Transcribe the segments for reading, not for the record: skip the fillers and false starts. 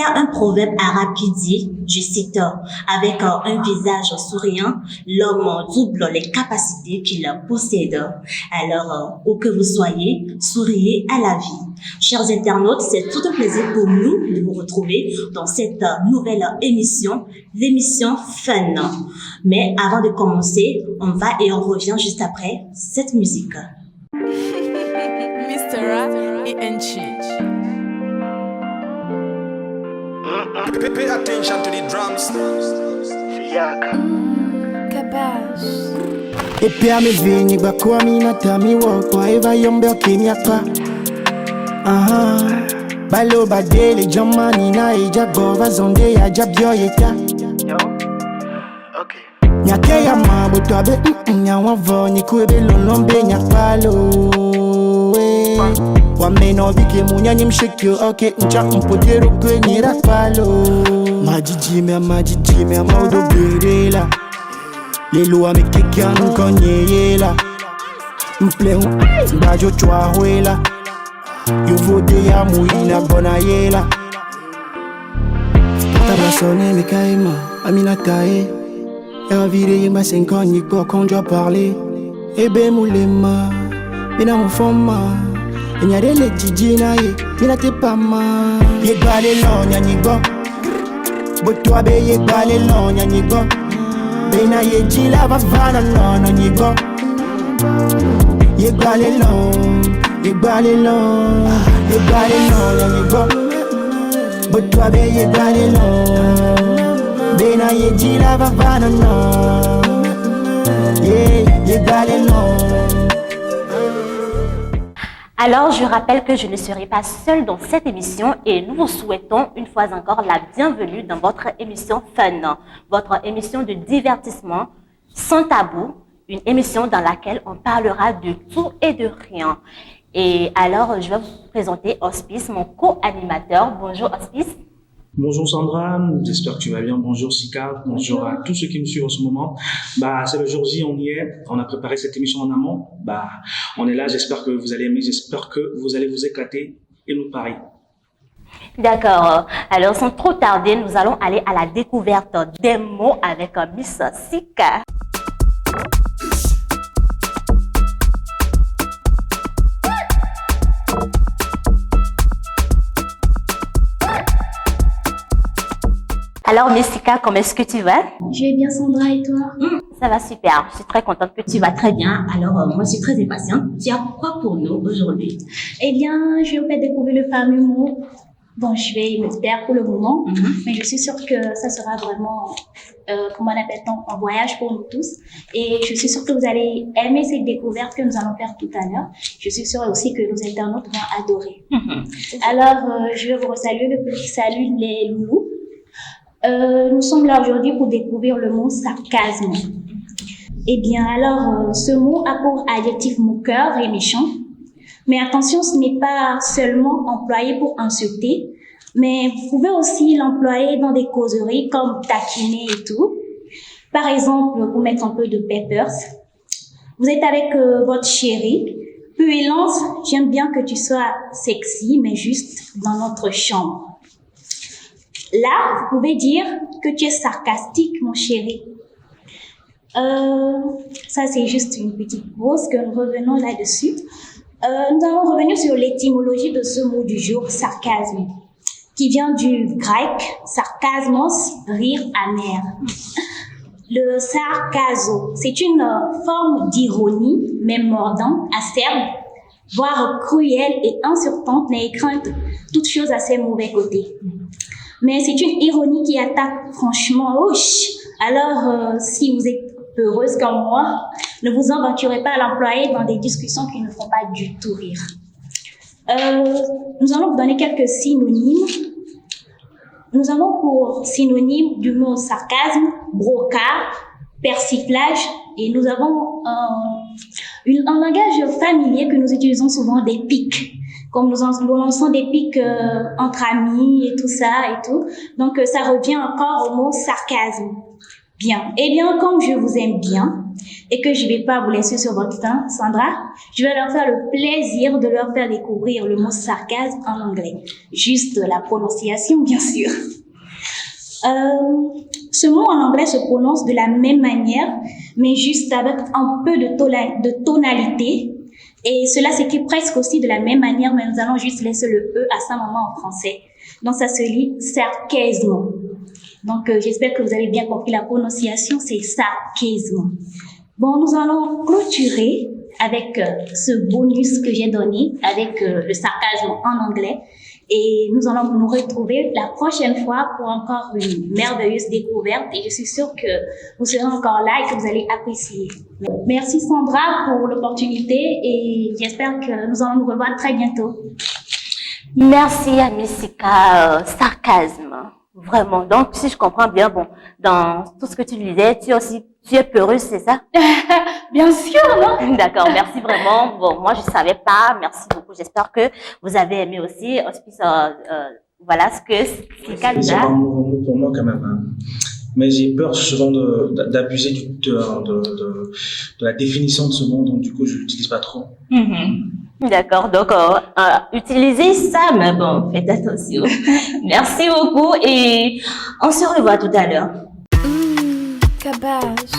a un proverbe arabe qui dit, je cite, avec un visage souriant, l'homme double les capacités qu'il possède. Alors, où que vous soyez, souriez à la vie. Chers internautes, c'est tout un plaisir pour nous de vous retrouver dans cette nouvelle émission, l'émission Fun. Mais avant de commencer, on va et on revient juste après cette musique. Mr. et Enchi. Pay attention to the drums. Cabache. E pia mi svegni qua qua mi nata mi walk e vai yombe che mi acqua. Ballo badele jamani na e jagova zonde ya jabyo yeta. Nyake ya mambo tobe nya wavo ni kwebe lolombe nya palo. Wameno bike munyani mshikyo okay ncha mpodero kwenye rapalo. Majijime amaudo berela. Lelo amekekianu konyeyela. Mpleu bajo chwahuela. Yovode ya muina bona yela. Tabasone mekaima aminatae. Ya vire yema 5 ans niko quand je parler. Ebe moulema mina mfoma. Nyarele jijina ye mina te pama. Ye gbale lo nyanyigo. Botwa be ye gbale lo nyanyigo. Bena ye jila vavana no nyanyigo. Ye gbale lo nyanyigo. Botwa be ye gbale lo. Bena ye jila vavana no. Ye gbale lo. Alors, je rappelle que je ne serai pas seule dans cette émission et nous vous souhaitons une fois encore la bienvenue dans votre émission Fun, votre émission de divertissement sans tabou, une émission dans laquelle on parlera de tout et de rien. Et alors, je vais vous présenter Auspice, mon co-animateur. Bonjour Auspice. Bonjour Sandra, j'espère que tu vas bien. Bonjour Sika, bonjour à tous ceux qui nous suivent en ce moment. C'est le jour J, on y est. On a préparé cette émission en amont. On est là, j'espère que vous allez aimer, j'espère que vous allez vous éclater et nous pareil. D'accord. Alors, sans trop tarder, nous allons aller à la découverte des mots avec Miss Sika. Alors, Messika, comment est-ce que tu vas? Je vais bien, Sandra, et toi? Ça va super. Je suis très contente que tu vas très bien. Alors, moi, je suis très impatiente. Tu as quoi pour nous aujourd'hui? Eh bien, je vais vous faire découvrir le fameux mot. Bon, je vais me taire pour le moment, mais je suis sûre que ça sera vraiment, comment on appelle-t-on, un voyage pour nous tous. Et je suis sûre que vous allez aimer cette découverte que nous allons faire tout à l'heure. Je suis sûre aussi que nos internautes vont adorer. Alors, je vais vous resaluer le petit salut les loulous. Nous sommes là aujourd'hui pour découvrir le mot sarcasme. Eh bien, alors, ce mot a pour adjectif moqueur et méchant. Mais attention, ce n'est pas seulement employé pour insulter, mais vous pouvez aussi l'employer dans des causeries comme taquiner et tout. Par exemple, pour mettre un peu de peppers, vous êtes avec votre chérie, peu et lance, j'aime bien que tu sois sexy, mais juste dans notre chambre. Là, vous pouvez dire que tu es sarcastique, mon chéri. Ça, c'est juste une petite pause que nous revenons là-dessus. Nous allons revenir sur l'étymologie de ce mot du jour, sarcasme, qui vient du grec sarcasmos, rire amer. Le sarcaso, c'est une forme d'ironie, même mordante, acerbe, voire cruelle et insultante, n'ayant crainte toute chose à ses mauvais côtés. Mais c'est une ironie qui attaque franchement. Alors, si vous êtes heureuse comme moi, ne vous aventurez pas à l'employer dans des discussions qui ne font pas du tout rire. Nous allons vous donner quelques synonymes. Nous avons pour synonyme du mot sarcasme, brocard, persiflage, et nous avons un langage familier que nous utilisons souvent, des pics. Comme nous lançons des pics entre amis et tout ça et tout. Donc, ça revient encore au mot sarcasme. Bien. Eh bien, comme je vous aime bien, et que je vais pas vous laisser sur votre temps, Sandra, je vais leur faire le plaisir de leur faire découvrir le mot sarcasme en anglais. Juste la prononciation, bien sûr. Ce mot en anglais se prononce de la même manière, mais juste avec un peu de tonalité. Et cela s'écrit presque aussi de la même manière, mais nous allons juste laisser le E à ce moment en français. Donc ça se lit sarcasme. Donc j'espère que vous avez bien compris la prononciation, c'est sarcasme. Bon, nous allons clôturer avec ce bonus que j'ai donné, avec le sarcasme en anglais. Et nous allons nous retrouver la prochaine fois pour encore une merveilleuse découverte. Et je suis sûre que vous serez encore là et que vous allez apprécier. Merci Sandra pour l'opportunité et j'espère que nous allons nous revoir très bientôt. Merci Amie Sika, sarcasme. Vraiment. Donc, si je comprends bien, bon, dans tout ce que tu disais, tu es peureuse, c'est ça? Bien sûr, non? D'accord, merci vraiment. Bon, moi, je savais pas. Merci beaucoup. J'espère que vous avez aimé aussi. Hospice, voilà ce que Sika nous C'est a. un mot pour moi quand même. Hein. Mais j'ai peur souvent d'abuser de la définition de ce mot, donc du coup, je l'utilise pas trop. D'accord, donc utilisez ça, mais bon, faites attention. Merci beaucoup et on se revoit tout à l'heure. Cabache.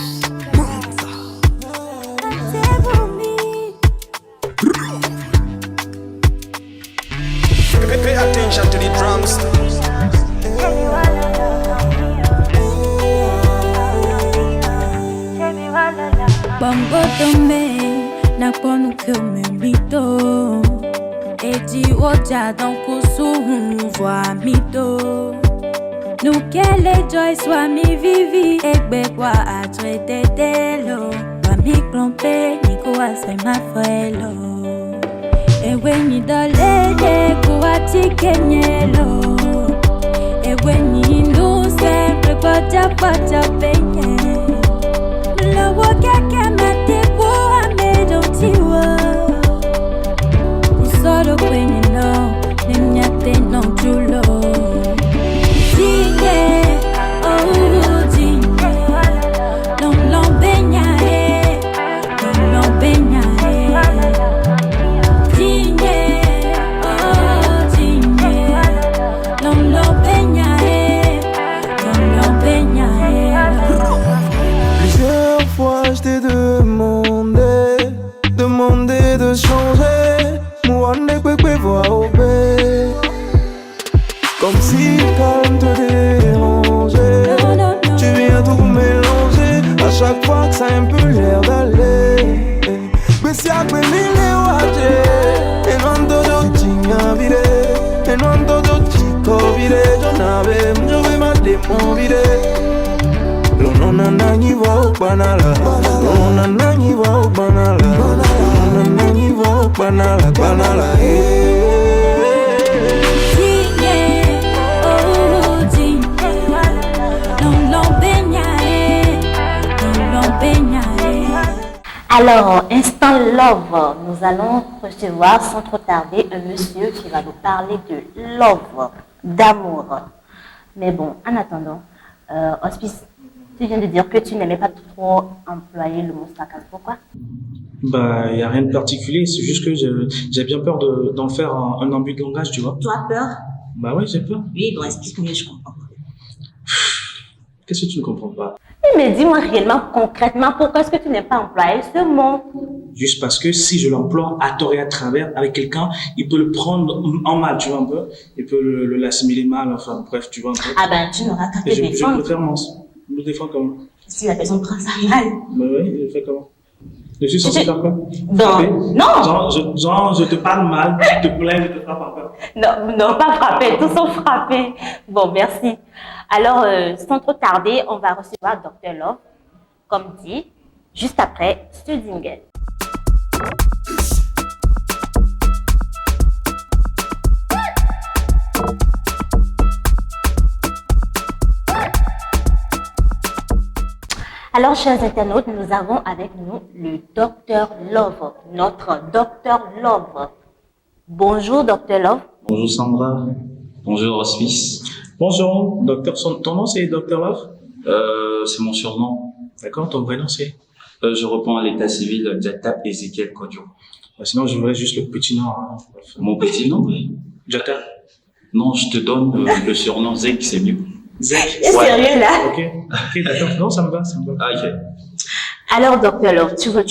Pay attention to the drums. Bongo tome na kwanu kome mito Eji woja don kusu voa mito Nukele joy swami vivi Egbe kwa atre tetelo Wami klompe niko ase mafuelo Ewe ni dolele kuwa tikenyelo Ewe ni nduse prekoja pacha penye Lowo keke mate kwa amedo tiwa Usoro kwenye no Nemnyate no julo Dinye, oh dinye Long long benya Long long benya Dinye, oh dinye Long long benya Long long benya Plusieurs fois je t'ai demandé de changer. Mouane kwekwe voix au bé. Comme si le calme te dérangeait. Non, non, non. Tu viens tout mélanger. À chaque fois que ça a un peu l'air d'aller. Mais si après mille waje. Et non todo tinga vide. Et non todo chico vide. Je vais ma démon vide. Lonona nanyi wa banala, lonona nanyi wa banala, lonona nanyi wa banala, banala. Dinye, oh dinye Long long benya Long long benya Alors, instant love, nous allons recevoir sans trop tarder un monsieur qui va nous parler de love, d'amour. Mais bon, en attendant, Hospice, tu viens de dire que tu n'aimais pas trop employer le mot sarcasme. Pourquoi? Bah, il n'y a rien de particulier, c'est juste que j'ai bien peur d'en faire un abus de langage, tu vois. Tu as peur? Bah oui, j'ai peur. Oui, bon, explique-moi, je comprends. Qu'est-ce que tu ne comprends pas? Mais dis-moi réellement, concrètement, pourquoi est-ce que tu n'aimes pas employer ce mot? Juste parce que si je l'emploie à tort et à travers avec quelqu'un, il peut le prendre en mal, tu vois un peu. Il peut l'assimiler mal, enfin bref, tu vois un peu. Ah ben, tu n'auras qu'à te Et je défendre. préfère me défendre comment? Si la personne prend ça mal. Bah oui, je fais comment? Je suis censé faire quoi? Bon, Frapper? non. Genre, je te parle mal, je te plains, je te frappe encore. Non, non, pas frapper, tous sont frappés. Bon, merci. Alors, sans trop tarder, on va recevoir Dr. Love, comme dit, juste après ce jingle. Alors, chers internautes, nous avons avec nous le Dr. Love, notre Dr. Love. Bonjour, Dr. Love. Bonjour Sandra, bonjour Hospice. Bonjour, docteur, ton nom c'est Dr. Love? C'est mon surnom. D'accord, ton vrai nom c'est? Je reprends à l'état civil Jata Ezekiel Kodjo. Sinon, je voudrais juste le petit nom. Hein. Mon petit nom? Jata. Non, je te donne le surnom Zek, c'est mieux. Zek. C'est sérieux là? Ok, d'accord. Non, ça me va. Ah, ok. Alors, docteur Love, tu vas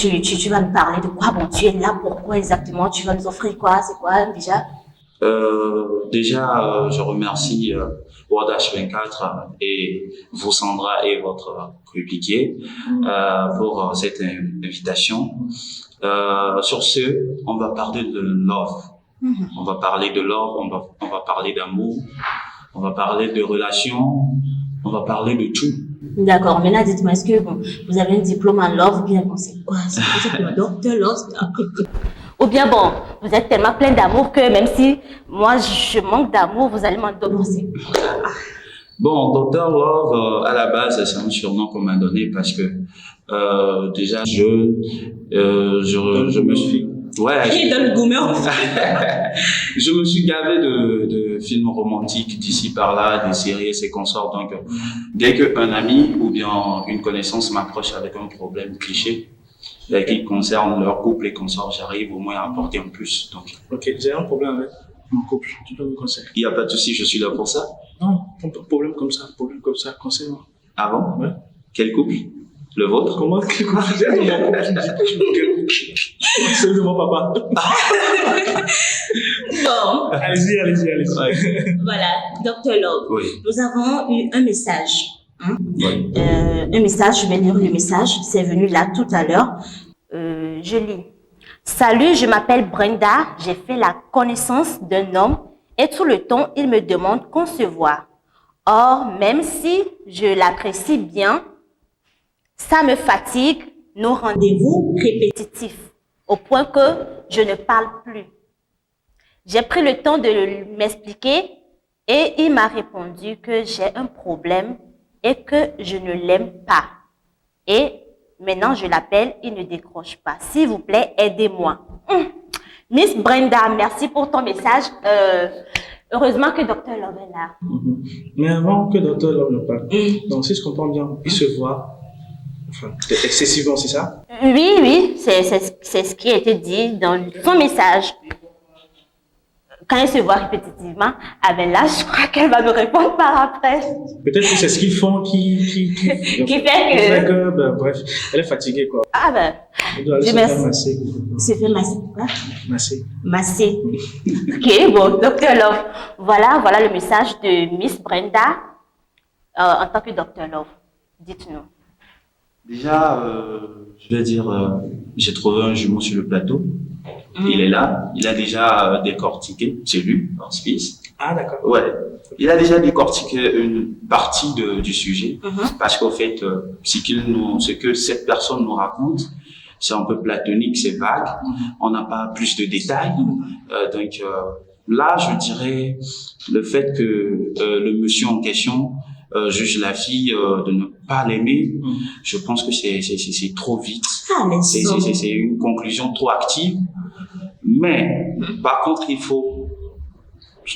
nous parler de quoi? Bon, tu es là, pourquoi exactement? Tu vas nous offrir quoi? C'est quoi déjà? Déjà, je remercie World H24 et vous, Sandra, et votre coéquipier pour cette invitation. Sur ce, on va parler de love. On va parler de love, on va parler d'amour, on va parler de relations, on va parler de tout. D'accord, maintenant dites-moi, est-ce que vous avez un diplôme en love ou bien bon, c'est quoi le docteur Love? Ou bien bon, vous êtes tellement plein d'amour que même si moi je manque d'amour, vous allez m'en donner. Bon, Dr Love, à la base, c'est un surnom qu'on m'a donné parce que déjà je me suis... Ouais, je me suis gavé de films romantiques d'ici par là, des séries et ses consorts. Donc, dès qu'un ami ou bien une connaissance m'approche avec un problème cliché qui concerne leur couple et consorts, j'arrive au moins à apporter un plus. Donc, ok, j'ai un problème avec mon couple. Tu peux me conseiller? Il n'y a pas de souci, je suis là pour ça. Non, problème comme ça, conseille-moi. Ah bon? Ouais. Quel couple? Le vôtre? Comment? Quel couple? J'ai dit mon couple, je me dis quel couple? Celui de mon papa. Bon, Allez-y. Ouais. voilà, Dr Love. Oui. Nous avons eu un message. Oui. Un message, je vais lire le message, c'est venu là tout à l'heure. Je lis. Salut, je m'appelle Brenda, j'ai fait la connaissance d'un homme et tout le temps, il me demande qu'on se voit. Or, même si je l'apprécie bien, ça me fatigue nos rendez-vous répétitifs au point que je ne parle plus. J'ai pris le temps de m'expliquer et il m'a répondu que j'ai un problème et que je ne l'aime pas. Et maintenant, je l'appelle, il ne décroche pas. S'il vous plaît, aidez-moi. Miss Brenda, merci pour ton message. Heureusement que Dr Love est là. Mais avant que Dr Love ne parle, donc si je comprends bien, il se voit excessivement, c'est ça? Oui, c'est ce qui a été dit dans son message. Quand il se voit répétitivement, là, je crois qu'elle va me répondre par après. Peut-être que c'est ce qu'ils font qui fait que bref, elle est fatiguée, quoi. Ah ben, elle doit aller se faire masser. Se fait masser quoi? Masser. Ok, bon, Dr Love, voilà le message de Miss Brenda en tant que Dr Love. Dites-nous. Déjà, je vais dire, j'ai trouvé un jumeau sur le plateau. Il est là. Il a déjà décortiqué, c'est lui, Hospice. Ah, d'accord. Ouais. Il a déjà décortiqué une partie du sujet. Parce qu'au fait, ce que cette personne nous raconte, c'est un peu platonique, c'est vague. On n'a pas plus de détails. Donc, là, je dirais le fait que le monsieur en question juge la fille de ne pas l'aimer, je pense que c'est trop vite. C'est une conclusion trop active. Mais, par contre, il faut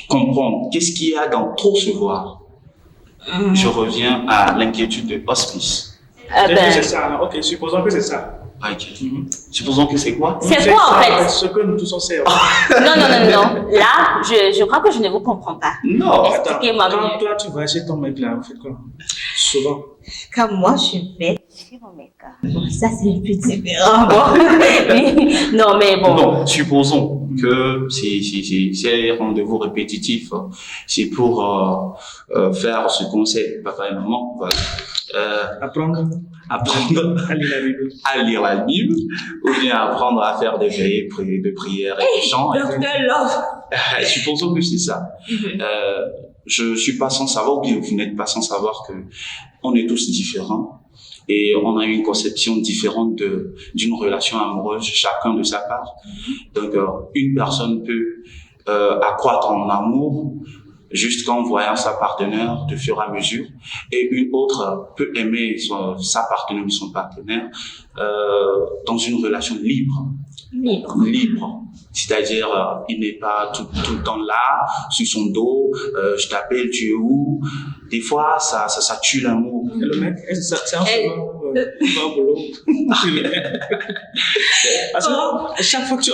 comprendre qu'est-ce qu'il y a dans trop se voir. Je reviens à l'inquiétude de Hospice. C'est ça, ok, supposons que c'est ça. Ok. Supposons que c'est quoi? C'est quoi en fait? Ce que nous tous on sait. Non. Là, je crois que je ne vous comprends pas. Non. Expliquez-moi. Quand toi tu vas chez ton mec là, vous faites quoi? Souvent. Quand moi je vais chez mon mec. Bon, ça c'est un peu différent. Non, mais bon. Non, supposons que ces rendez-vous répétitifs, c'est pour faire ce qu'on sait, papa et maman, voilà. Apprendre à lire la Bible, ou bien apprendre à faire des veillées de prières et de chants. Dr Love. Supposons que c'est ça. Je suis pas sans savoir, ou bien vous n'êtes pas sans savoir que on est tous différents et on a une conception différente d'une relation amoureuse, chacun de sa part. Donc, une personne peut accroître en amour jusqu'en voyant sa partenaire de fur et à mesure, et une autre peut aimer sa partenaire ou son partenaire dans une relation libre. C'est-à-dire, il n'est pas tout le temps là, sur son dos, je t'appelle, tu es où? Des fois, ça tue l'amour. Le mec, c'est un tu vas au boulot, tu reviens. Parce que à chaque fois que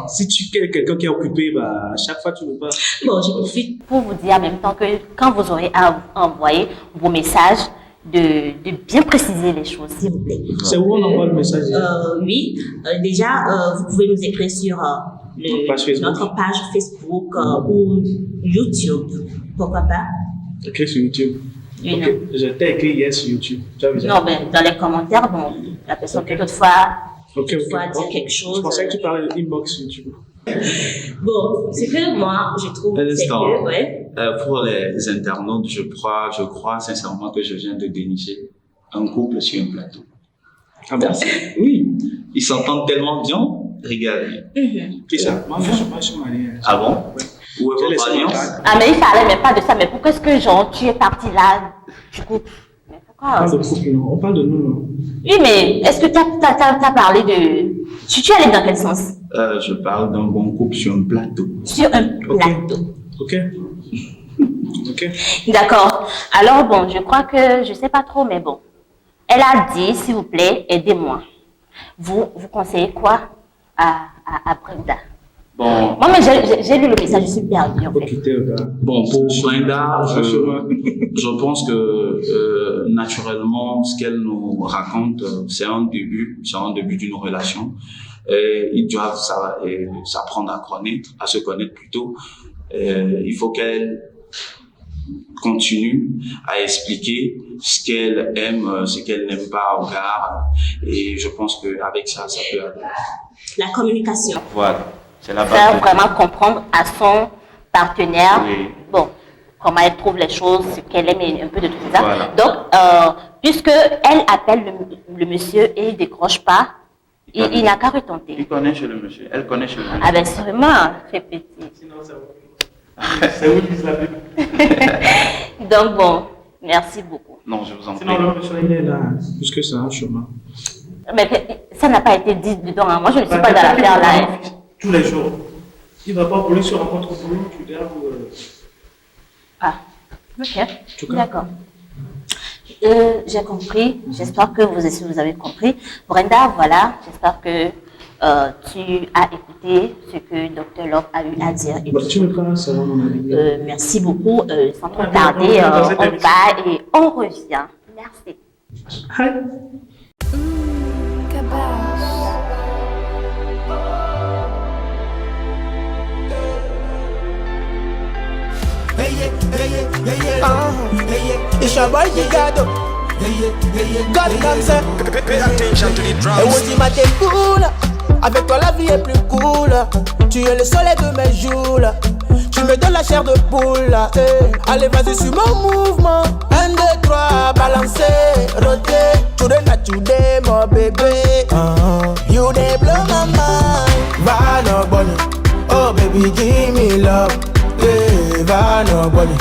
si tu es quelqu'un qui est occupé, bah, à chaque fois tu ne veux pas. Bon, je profite. Pour vous dire en même temps que quand vous aurez à envoyer vos messages, de bien préciser les choses, s'il vous plaît. C'est où on envoie le message? Oui, déjà, vous pouvez nous écrire sur notre page Facebook ou YouTube. Pourquoi pas? Écris sur YouTube. Oui, Okay. Je t'ai écrit hier sur YouTube. Tu as vu ça? Non, ben, dans les commentaires, bon, la personne peut toutefois dire quelque chose. Je pensais que tu parlais de inbox YouTube. Bon, ce que moi, je trouve, c'est que... Ouais. Pour les internautes, je crois sincèrement que je viens de dénicher un couple sur un plateau. Ah bon? Oui, ils s'entendent tellement bien. Regardez. Qui ça? Moi, je suis pas sur marié. Ah bon? Ouais. Où est votre alliance? Ah, mais il parlait même pas de ça. Mais pourquoi est-ce que, genre, tu es parti là, du coup? Mais pourquoi? On parle de couple, non? On parle de nous, non? Oui, mais est-ce que t'as parlé de... Tu allais dans quel sens? Je parle d'un bon couple sur un plateau. Sur un plateau. Ok. Ok. D'accord. Alors, bon, je crois que... Je sais pas trop, mais bon. Elle a dit, s'il vous plaît, aidez-moi. Vous conseillez quoi à Brenda? Bon. Moi, mais j'ai lu le message, je suis perdue, en fait. Bon, pour Brenda, je pense que naturellement, ce qu'elle nous raconte, c'est un début d'une relation. Ils doivent s'apprendre à se connaître plutôt. Il faut qu'elle continue à expliquer ce qu'elle aime, ce qu'elle n'aime pas au gars. Et je pense qu'avec ça peut aller. La communication. Voilà. C'est la base. Faire vraiment comprendre à son partenaire, oui. Bon, comment elle trouve les choses, ce qu'elle aime et un peu de tout ça. Voilà. Donc, puisque elle appelle le monsieur et il décroche pas, il n'a qu'à retenter. Il connaît chez le monsieur. Elle connaît chez le monsieur. Ah ben sûrement, très petit. Sinon, c'est où qu'ils l'avaient. Donc bon, merci beaucoup. Non, je vous en prie. Sinon, le monsieur, il est là. Plus que ça, chemin. Mais ça n'a pas été dit dedans. Hein. Moi, je ne suis pas dans l'affaire là. Hein. Tous les jours. Il ne va pas au boulot, se rencontre au boulot, tu dois. Ah, ok. D'accord. J'ai compris. J'espère que vous aussi vous avez compris. Brenda, voilà. J'espère que tu as écouté ce que Dr Love a eu à dire. Et Tu me prends ça, mon ami. merci beaucoup. Sans trop tarder, on va et on revient. Merci. Hi. It's your boy Gigado. God comes up. Pay attention to the Et drums. on dit ma t'es cool. Avec toi la vie est plus cool. Tu es le soleil de mes jours. Tu me donnes la chair de poule. Allez vas-y sur mon mouvement. 1, 2, 3, balancer, roter. Today, mon bébé. You dey blow my mind. Va no bunny. Oh baby give me love. Yeah, va no bunny.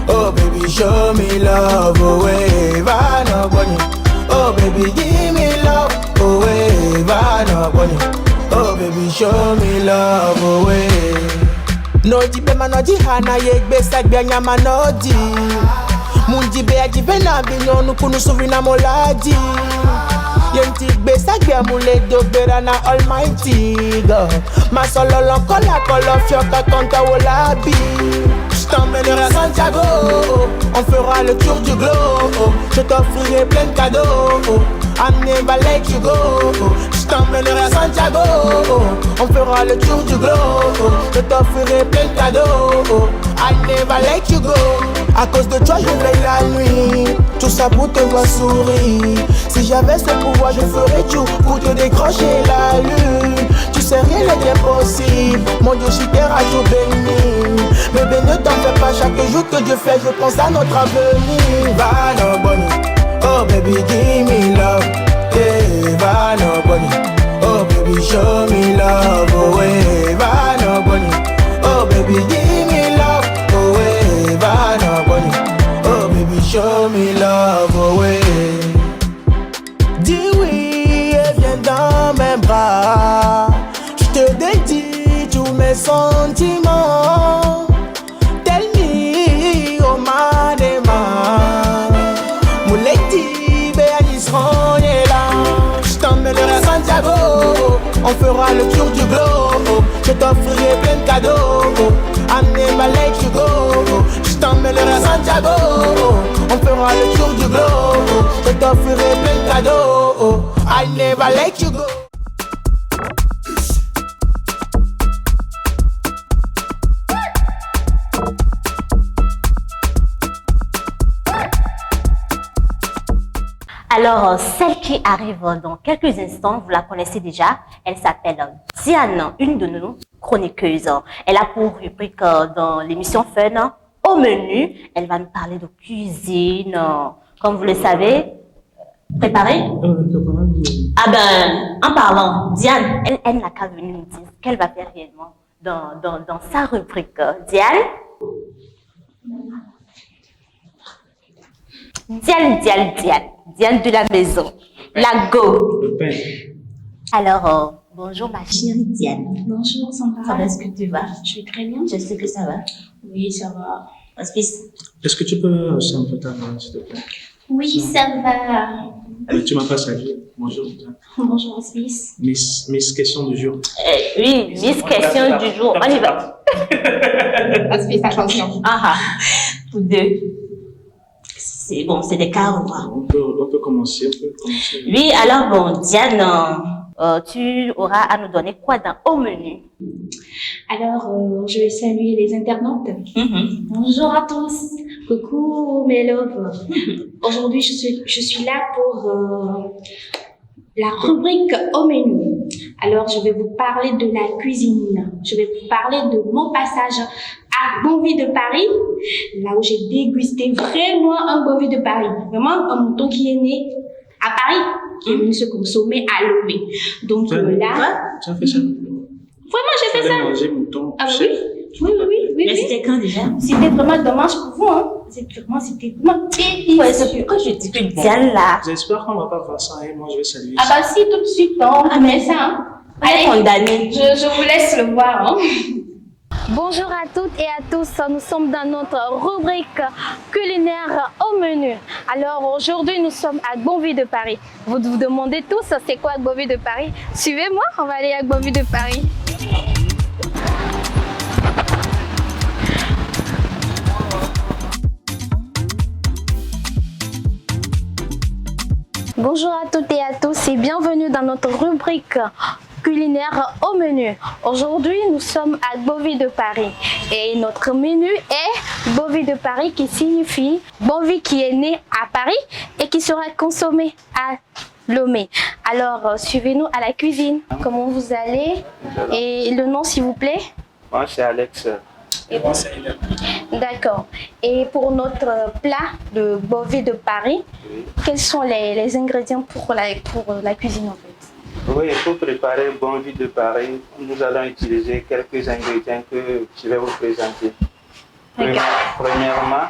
Oh baby show me love. Oh ouais, va no bunny. Oh baby give me love. Oh ouais, va no bunny. Oh baby show me love. Oh ouais. No di be manoji hana yegbe sagbe nyama no di. Mundi be ajibe na binyo nukunu suvina moladi. Yenti be sagbe mule dogbera na almighty God. Ma solo lonkola kolofio kakanta wolabi. Je t'emmènerai à Santiago, on fera le tour du globe. Je t'offrirai plein de cadeaux, I never let you go. Je t'emmènerai à Santiago, on fera le tour du globe. Je t'offrirai plein de cadeaux, I never let you go. À cause de toi je veille la nuit, tout ça pour te voir sourire. Si j'avais ce pouvoir je ferais tout pour te décrocher la lune. Tu sais rien n'est impossible, mon Dieu je t'ai radio béni. Bébé ne t'en fais pas, chaque jour que je fais je pense à notre avenir. Va no bunny, oh baby give me love. Yeah, va no bunny, oh baby show me love. Oh ouais, va no bunny, oh baby give me love. Oh ouais, va no bunny, oh baby show me love. Oh ouais. Dis oui et viens dans mes bras. Je te dédie tous mes sentiments. Tell me, oh my man. Mouleti, be anisron là. fera le tour du globe. Je t'offrirai plein de cadeaux. I never let you go. Je t'emmènerai à Santiago. On fera le tour du globe. Je t'offrirai plein de cadeaux. I never let you go. Alors, celle qui arrive dans quelques instants, vous la connaissez déjà, elle s'appelle Diane, une de nos chroniqueuses. Elle a pour rubrique dans l'émission Fun, au menu, elle va nous parler de cuisine. Comme vous le savez, préparée. Ah ben, en parlant, Diane, elle n'a qu'à venir nous dire ce qu'elle va faire réellement dans sa rubrique. Diane? Diane de la maison. La go. Le pain. Alors, bonjour ma chérie Diane. Bonjour, Sandra. Ça va, est-ce que tu vas? Je vais très bien. Je sais que ça va. Oui, ça va. Hospice. Est-ce que tu peux hausser un peu ta voix, s'il te plaît? Oui, ça va. Mais tu m'as pas salué. Bonjour. Bonjour, Hospice. Miss question du jour. Oui, Miss question du jour. On y va. Hospice, attention. Ah, pour deux. C'est bon, c'est des cas au revoir. On peut commencer. Oui, alors bon, Diane, tu auras à nous donner quoi au menu? Alors, je vais saluer les internautes. Bonjour à tous. Coucou mes loves. Aujourd'hui, je suis là pour la rubrique au menu. Alors, je vais vous parler de la cuisine. Je vais vous parler de mon passage à Bonvie de Paris, là où j'ai dégusté vraiment un Bonvie de Paris. Vraiment un mouton qui est né à Paris, qui est venu se consommer à Lové. Donc là... Tu as fait ça? Vraiment, j'ai fait ça. Manger mouton. Ah oui. Mais c'était quand déjà? C'était vraiment dommage pour vous, hein. C'était vraiment délicieux. Ouais, c'est pourquoi je dis que Diane là. J'espère qu'on va pas faire ça et moi je vais saluer. Ah bah si, tout de suite, on met ça, hein. Allez, condamné. Je vous laisse le voir, hein. Bonjour à toutes et à tous, nous sommes dans notre rubrique culinaire au menu. Alors aujourd'hui nous sommes à Bonvie de Paris. Vous vous demandez tous c'est quoi Bonvie de Paris? Suivez-moi, on va aller à Bonvie de Paris. Bonjour à toutes et à tous et bienvenue dans notre rubrique culinaire au menu. Aujourd'hui, nous sommes à Bonvie de Paris et notre menu est Bonvie de Paris qui signifie Bonvie qui est né à Paris et qui sera consommé à Lomé. Alors, suivez-nous à la cuisine. Comment vous allez? Et le nom, s'il vous plaît? Moi, c'est Alex. Et moi, c'est Hélène. D'accord. Et pour notre plat de Bonvie de Paris, oui, quels sont les ingrédients pour la cuisine en fait? Oui, pour préparer Bonvie de Paris, nous allons utiliser quelques ingrédients que je vais vous présenter. Premièrement,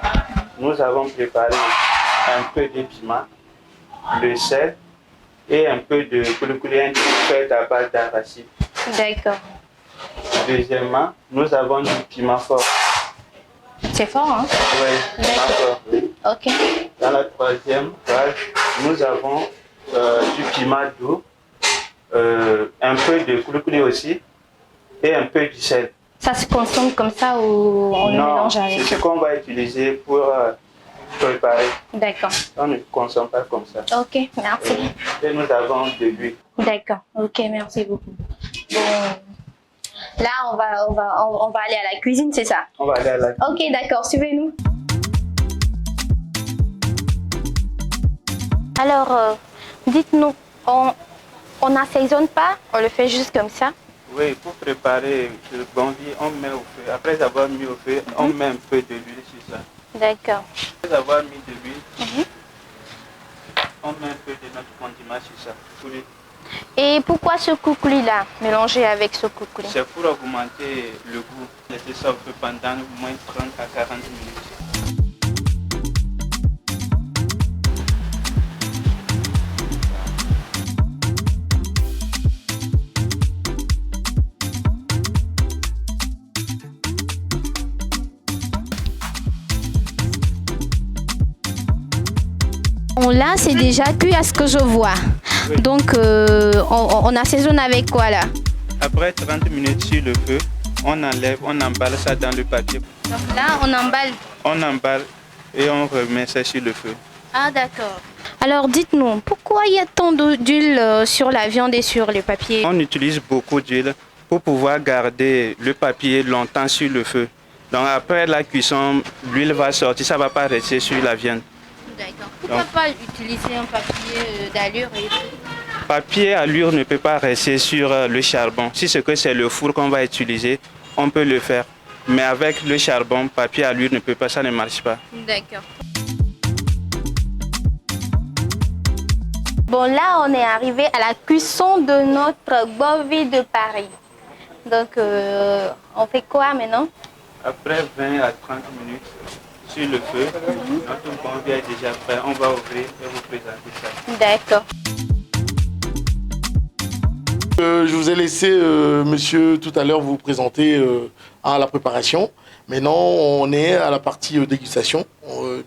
nous avons préparé un peu de piment, le sel et un peu de coulis fait à base d'arachide. D'accord. Deuxièmement, nous avons du piment fort. C'est fort, hein? Oui, piment fort, oui. Ok. Dans la troisième page, nous avons du piment doux, un peu de coulis aussi et un peu du sel. Ça se consomme comme ça ou on le mélange avec? Non, c'est ce qu'on va utiliser pour préparer. D'accord. On ne consomme pas comme ça. Ok, merci. Et nous avons de l'huile. D'accord, ok, merci beaucoup. Bon, là, on va aller à la cuisine, c'est ça? On va aller à la cuisine. Ok, d'accord, suivez-nous. Alors, dites-nous, on n'assaisonne pas, on le fait juste comme ça? Oui, pour préparer le Bonvie, on met au feu. Après avoir mis au feu, on met un peu de l'huile sur ça. D'accord. Après avoir mis de l'huile, on met un peu de notre condiment sur ça. Et pourquoi ce coucoulis-là, mélangé avec ce coucoulis? C'est pour augmenter le goût. Laissez ça au feu pendant au moins 30 à 40 minutes. Là, c'est déjà cuit à ce que je vois. Oui. Donc, on assaisonne avec quoi là? Après 30 minutes sur le feu, on enlève, on emballe ça dans le papier. Donc là, on emballe. On emballe et on remet ça sur le feu. Ah, d'accord. Alors, dites-nous, pourquoi il y a tant d'huile sur la viande et sur le papier? On utilise beaucoup d'huile pour pouvoir garder le papier longtemps sur le feu. Donc après la cuisson, l'huile va sortir, ça ne va pas rester sur la viande. D'accord. Pourquoi pas utiliser un papier d'allure et tout? Papier allure ne peut pas rester sur le charbon. Si c'est que c'est le four qu'on va utiliser, on peut le faire. Mais avec le charbon, papier allure ne peut pas, ça ne marche pas. D'accord. Bon, là, on est arrivé à la cuisson de notre bovie de Paris. Donc, on fait quoi maintenant? Après 20 à 30 minutes sur le feu, notre bovie est déjà prêt. On va ouvrir et vous présenter ça. D'accord. Je vous ai laissé, monsieur, tout à l'heure vous présenter à la préparation. Maintenant, on est à la partie dégustation.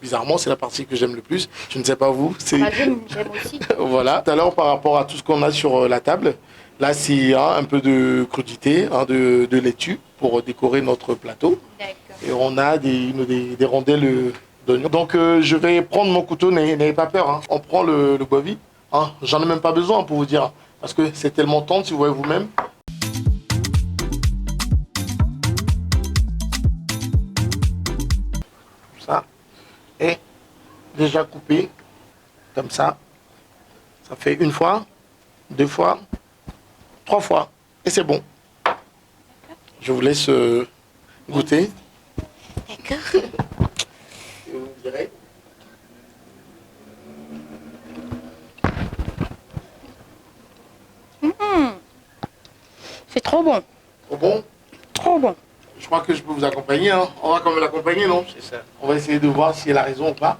Bizarrement, c'est la partie que j'aime le plus. Je ne sais pas vous. J'aime aussi. Voilà. Tout à l'heure, par rapport à tout ce qu'on a sur la table, là, c'est un peu de crudité, de laitue pour décorer notre plateau. Et on a des rondelles d'oignons. Donc, je vais prendre mon couteau, n'ayez pas peur. Hein. On prend le bovie. Hein. J'en ai même pas besoin pour vous dire. Parce que c'est tellement tendre, si vous voyez vous-même. Ça est déjà coupé comme ça. Ça fait une fois, 2 fois, 3 fois. Et c'est bon. Je vous laisse goûter. D'accord. Et vous me direz. C'est trop bon. Trop bon? Trop bon. Je crois que je peux vous accompagner. Hein. On va quand même l'accompagner, non? C'est ça. On va essayer de voir si elle a raison ou pas.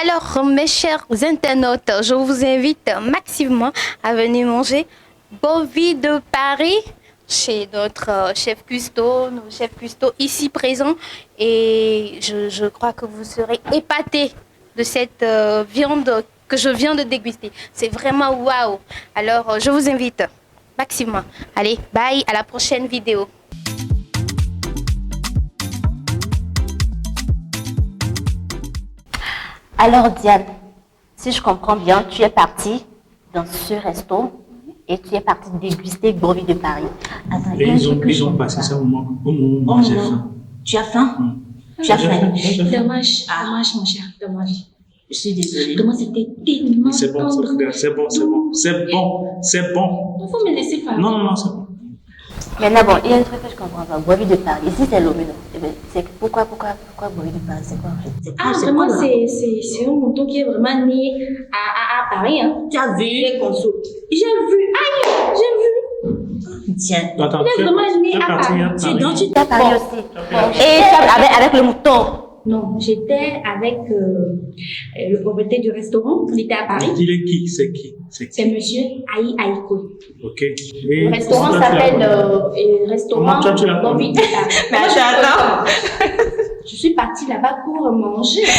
Alors, mes chers internautes, je vous invite massivement à venir manger bovie de Paris chez notre chef cuistot, nos chefs cuistots ici présents. Et je crois que vous serez épatés de cette viande que je viens de déguster. C'est vraiment waouh. Alors, je vous invite massivement. Allez, bye, à la prochaine vidéo. Alors Diane, si je comprends bien, tu es partie dans ce resto et tu es partie déguster bovie de Paris. Attends, et ils ont passé ça au moment où j'ai faim. Tu as faim? Tu as faim? Dommage, dommage mon cher, dommage. Je suis désolée. Comment c'était tellement C'est bon, tendre. c'est bon. Il faut me laisser faire. Non, c'est bon. Maintenant, bon, il y a un truc que je comprends pas. Bovie de Paris, ici c'est l'omino. C'est pourquoi bovie de Paris? C'est quoi en fait? Ah, vraiment, c'est un mouton qui est vraiment né à Paris. Hein. Tu as vu? Les consos. J'ai vu. Aïe, j'ai vu. Tiens. Attends, il est vraiment né à Paris. Donc tu t'es Paris aussi. Et avec le mouton? Non, j'étais avec le propriétaire du restaurant. Il était à Paris. Il est qui? C'est qui? C'est monsieur Aïe Aïko. Ok. Le restaurant s'appelle restaurant Bovie de Paris. Mais attends. Je suis partie là-bas pour manger. Je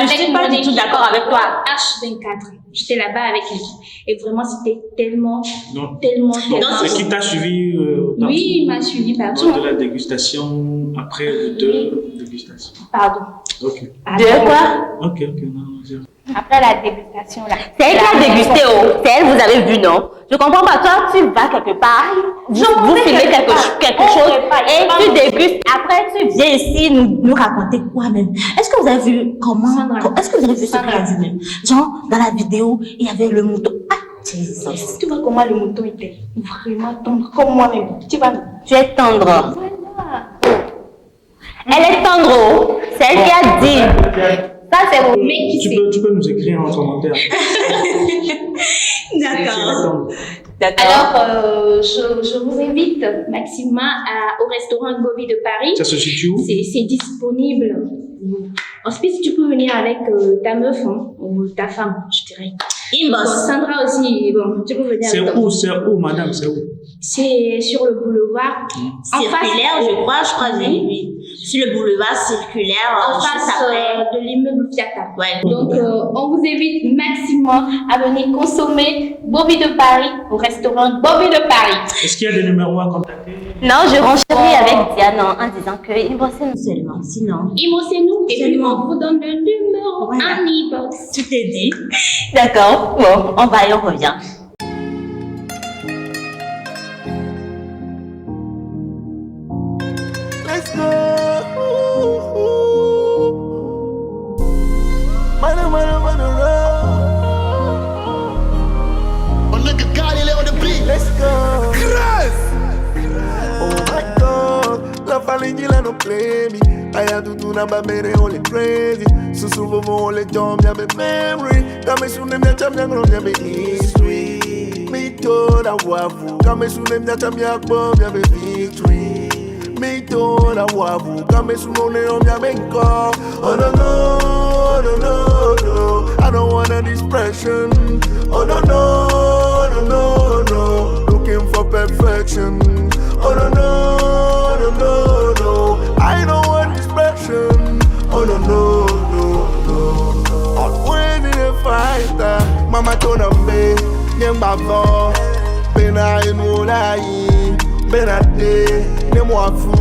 suis pas du tout d'accord avec toi. H24. J'étais là-bas avec lui. Et vraiment, c'était tellement. Donc, Donc, qui t'a suivi oui, il m'a suivi partout. de la dégustation, après de dégustation. Pardon. Ok. De quoi? Ok, non, zéro. Après la dégustation, là. C'est elle qui a dégusté, c'est elle, vous avez vu, non? Je comprends pas, toi, tu vas quelque part, vous filmez quelque chose, et tu dégustes, après tu viens ici nous raconter quoi même? Est-ce que vous avez vu est-ce que vous avez vu ce qu'il a vu même? Genre, dans la vidéo, il y avait le mouton. Ah, Jesus. Tu vois comment le mouton était vraiment tendre, comme moi-même. Tu es tendre. Voilà. Elle est tendre, c'est elle qui a dit. Ça, c'est mon mec qui sait. Tu peux nous écrire en commentaire. D'accord. Alors, je vous invite maximalement au restaurant Bovie de Paris. Ça se situe où? C'est disponible. Ensuite, tu peux venir avec ta meuf ou ta femme, je dirais. Bon, Sandra aussi, bon, tu peux venir avec toi. C'est où, madame? C'est où? C'est sur le boulevard. Circulaire, je crois, oui. Sur le boulevard circulaire, en face de l'immeuble Fiata. Ouais. Donc, on vous invite maximum à venir consommer Bovie de Paris au restaurant Bovie de Paris. Est-ce qu'il y a des numéros à contacter? Non, je renchéris avec Diane en disant que Inbossez nous Seulement, sinon. Inbossez-nous et puis on vous donne le numéro en e-box. Tout est dit. D'accord, bon, on va et on revient. Let's go. On nigga got it on the beat. Let's go. Oh my God, la famille là no play me. I had to do number mere only crazy. So so only jump ya me memory. Kame sunem ya cham ya ngrom ya me history. Me to da wafu. Kame sunem ya cham ya bomb ya me victory. Me to da wafu. Kame sunone om ya me nko. Oh no no, no no no. I don't want any depression. Oh no no, no no no. Looking for perfection. Oh no no, no no no. I don't want depression. Oh no no no no. Always in a fight. Mama told me, "Nyem bavo, bena inulai, bena de, nemwa fu,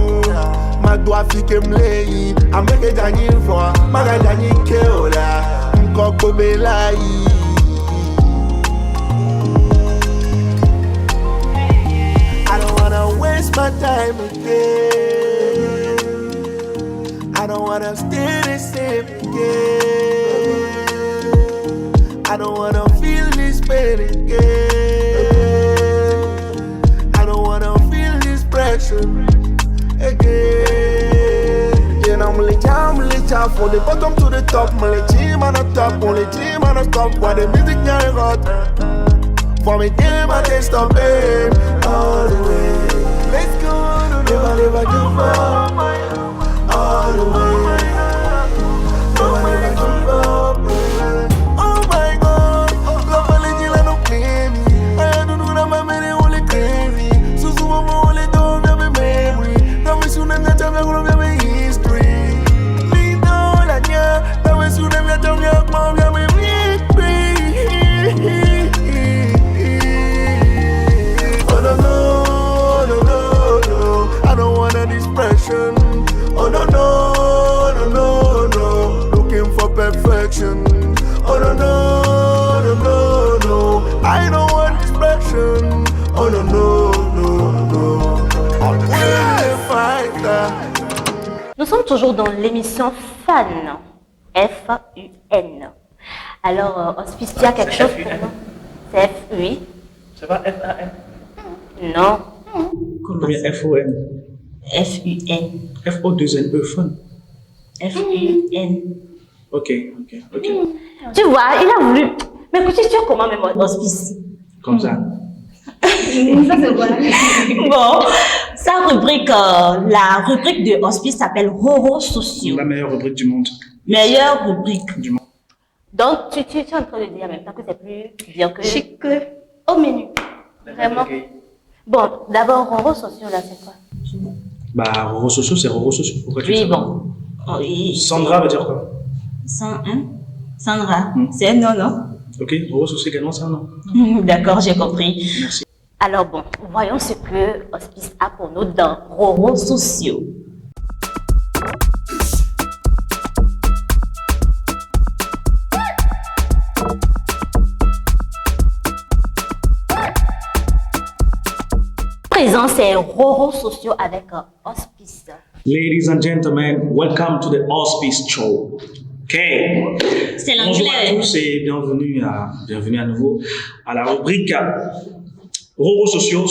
madwa fike mlei, ameke jani fwa, maga jani keola, mkoko belai." I don't wanna waste my time again. I don't wanna stay the same again. I don't wanna feel this pain again. I don't wanna feel this pressure again. Yeah, I'm late out from the bottom to the top. I'm late team on the top, only team on the top. While the music never hot. For me, game I can't stop it all the way. Let's go, never give up. All the way, never give up. Oh my God, love a little and no play me. I don't know that my man only crazy. So I'm only don't have a memory. Now we soon and that I'm gonna have a history. Lead all that yeah, now we soon and that I'm gonna have a victory. Oh no no no no no, I don't want any depression. Oh no no no no no, looking for perfection. Oh no no no no no, I don't want depression. Oh no no no no, always a fighter. Nous sommes toujours dans l'émission Fun, F-U-N. Alors, Hospice, tu as quelque chose pour nous? C'est F-U-I. C'est pas F-A-N? Non. Combien F-O-N? F-U-N. F-O-2-N-E, fun. F-U-N. Ok. Tu vois, il a voulu. Mais écoute, tu as comment même Hospice. Comme ça. Ça c'est voilà. Bon, la rubrique de Hospice s'appelle Roro Sociaux. La meilleure rubrique du monde. Meilleure rubrique du monde. Donc, tu es en train de dire en même temps que c'est plus bien que au menu. Vraiment. Bon, d'abord, Roro Sociaux, là, c'est quoi? Bah, Roro Sociaux, c'est Roro Sociaux. Pourquoi tu oui, dis bon. Oh, Sandra veut dire quoi? Sandra, c'est un nom, non? Ok, Roro Sociaux également, c'est un nom. D'accord, j'ai compris. Merci. Alors bon, voyons ce que Hospice a pour nous dans Roro Sociaux. Présent, c'est Roro Sociaux avec Hospice. Ladies and gentlemen, welcome to the Hospice Show. Ok. C'est l'anglais. Bonjour à tous et bienvenue à nouveau à la rubrique Roro Sociaux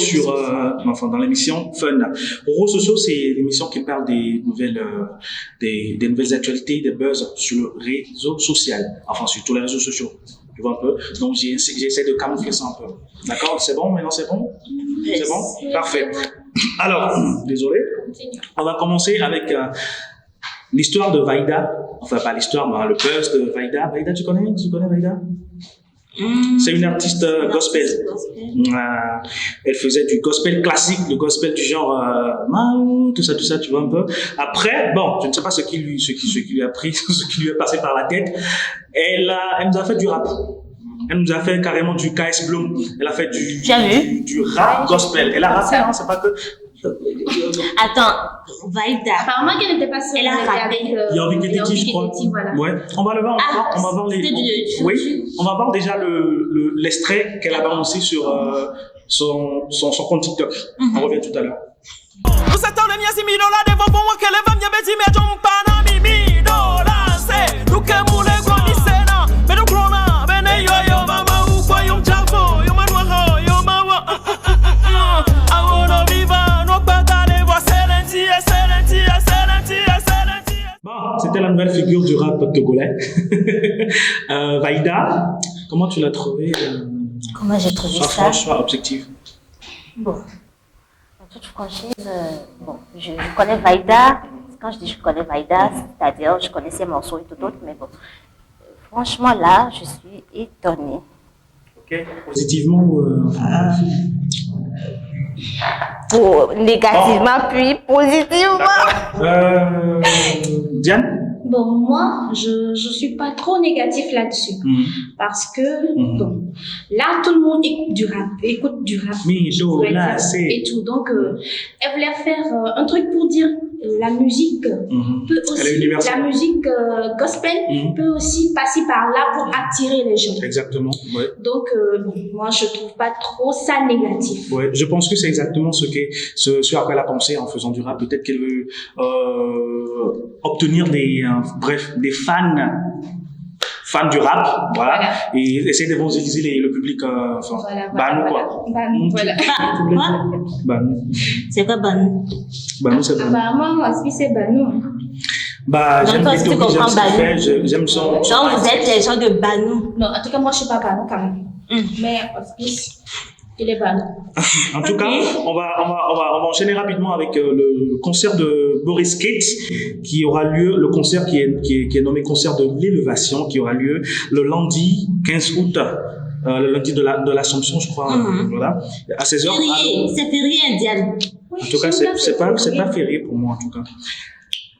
dans l'émission Fun. Roro Sociaux, c'est l'émission qui parle des nouvelles actualités, des buzz sur le réseau social, enfin sur tous les réseaux sociaux. Tu vois un peu. Donc j'essaie de camoufler ça un peu. D'accord? C'est bon? Maintenant c'est bon? C'est bon? Parfait. Alors, désolé. On va commencer avec l'histoire de Vaïda. Enfin, pas l'histoire, mais le buzz de Vaïda. Vaïda, tu connais Vaïda? C'est une artiste gospel. Elle faisait du gospel classique, le gospel du genre Maou, tout ça, tu vois un peu. Après, bon, je ne sais pas ce qui lui a pris, ce qui lui est passé par la tête. Elle nous a fait du rap. Elle nous a fait carrément du KS Bloom. Elle a fait du rap gospel. Elle a rappé, hein, c'est pas que. Attends, Vaïda. Apparemment qu'elle n'était pas seule. Elle a rappé. Il y a Envie Keteti, je crois. Voilà. Ouais. On va le voir. On va voir on va voir déjà l'extrait qu'elle a balancé sur son compte TikTok. On revient tout à l'heure. C'était la nouvelle figure du rap togolais. Vaïda, comment tu l'as trouvé? Comment j'ai trouvé ça? Sois franche, sois objective. Bon, en toute franchise, je connais Vaïda. Quand je dis je connais Vaïda, c'est-à-dire je connais ses morceaux et tout autre, mais bon, franchement là, je suis étonnée. Ok, positivement ou négativement, puis positivement. Diane? Bon, moi, je suis pas trop négatif là-dessus. Parce que, bon, là, tout le monde écoute du rap. Et tout. Donc, elle voulait faire un truc pour dire la musique peut aussi, la musique gospel peut aussi passer par là pour attirer les gens. Exactement, ouais. Donc, moi, je trouve pas trop ça négatif. Ouais, je pense que c'est exactement ce à quoi elle a pensé en faisant du rap. Peut-être qu'elle veut obtenir des fans du rap, voilà. Et essayer d'évangéliser le public, Banou, quoi. Banou. C'est quoi Banou? Banou, c'est Banou. Apparemment, moi aussi, c'est Banou. J'aime les théories, j'aime ce qu'il fait, j'aime son... Genre, vous êtes les gens de Banou. Non, en tout cas, moi, je suis pas Banou quand même. Mais, hospice, il est Banou. En tout cas, on va enchaîner rapidement avec le concert de Boris Kate qui aura lieu, le concert qui est nommé concert de l'élévation, qui aura lieu le lundi 15 août, le lundi de l'Assomption, je crois, voilà, à 16h. C'est férié indien. En tout cas, c'est pas férié pour moi, en tout cas.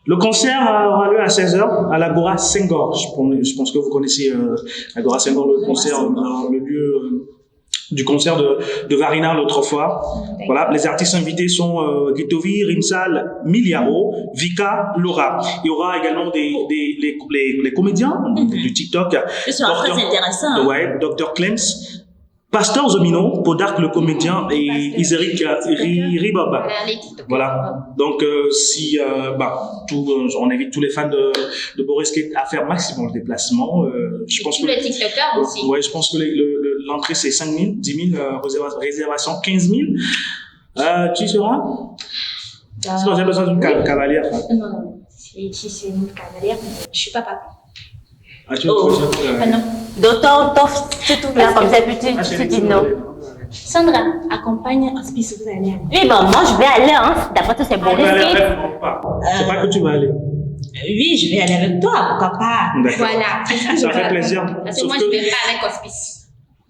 Le concert aura lieu à 16h à l'Agora Senghor. Je pense que vous connaissez l'Agora Senghor, le concert, le lieu du concert de Varina l'autre fois. Voilà, les artistes invités sont Gitovi, Rimsal, Miliaro, Vika, Laura. Il y aura également les comédiens du TikTok. Ce sera très intéressant. Ouais, Dr. Clems, Pasteur Zomino, Podark le comédien et Iseric Ribob. Voilà. Donc on invite tous les fans de Boris Kate à faire maximum de déplacements. Je pense tous les TikTokers aussi. Ouais, je pense que l'entrée c'est 5 000, 10 000, réservation 15 000. Tu seras? Sinon j'ai besoin d'une cavalière. Non. Si c'est une cavalière, je suis pas papa. Ah, tu es non. Docteur, c'est tout là, comme ça, tu dis non. Sandra, accompagne Hospice, vous allez aller. Oui, bon, moi je vais aller, hein. D'après tout, c'est bon. C'est pas que tu vas aller. Oui, je vais aller avec toi, pourquoi pas. Voilà. Ça fait plaisir. Parce que moi, je vais pas avec Hospice.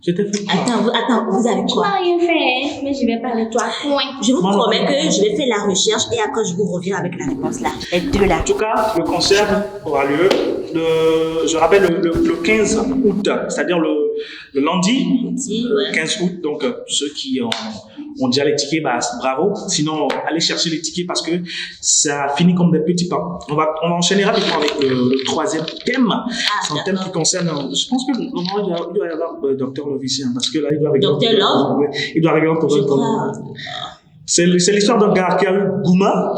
Je t'ai fait quoi? Attends, vous avez quoi? Je n'ai rien fait, mais je vais pas avec toi. Point. Je vous promets que je vais faire la recherche et après je vous reviens avec la réponse là. Les deux là. En tout cas, le concert aura lieu, je rappelle, le 15 août, c'est-à-dire le lundi 15 août. Donc, ceux qui ont déjà les tickets, bravo. Sinon, allez chercher les tickets parce que ça finit comme des petits pains. On va enchaîner rapidement avec le troisième thème. C'est un thème qui concerne, je pense que normalement, il doit y avoir Docteur Lovicien parce que là, il doit régler. Docteur Love? Il doit régler un problème. C'est l'histoire d'un gars qui a eu Gouma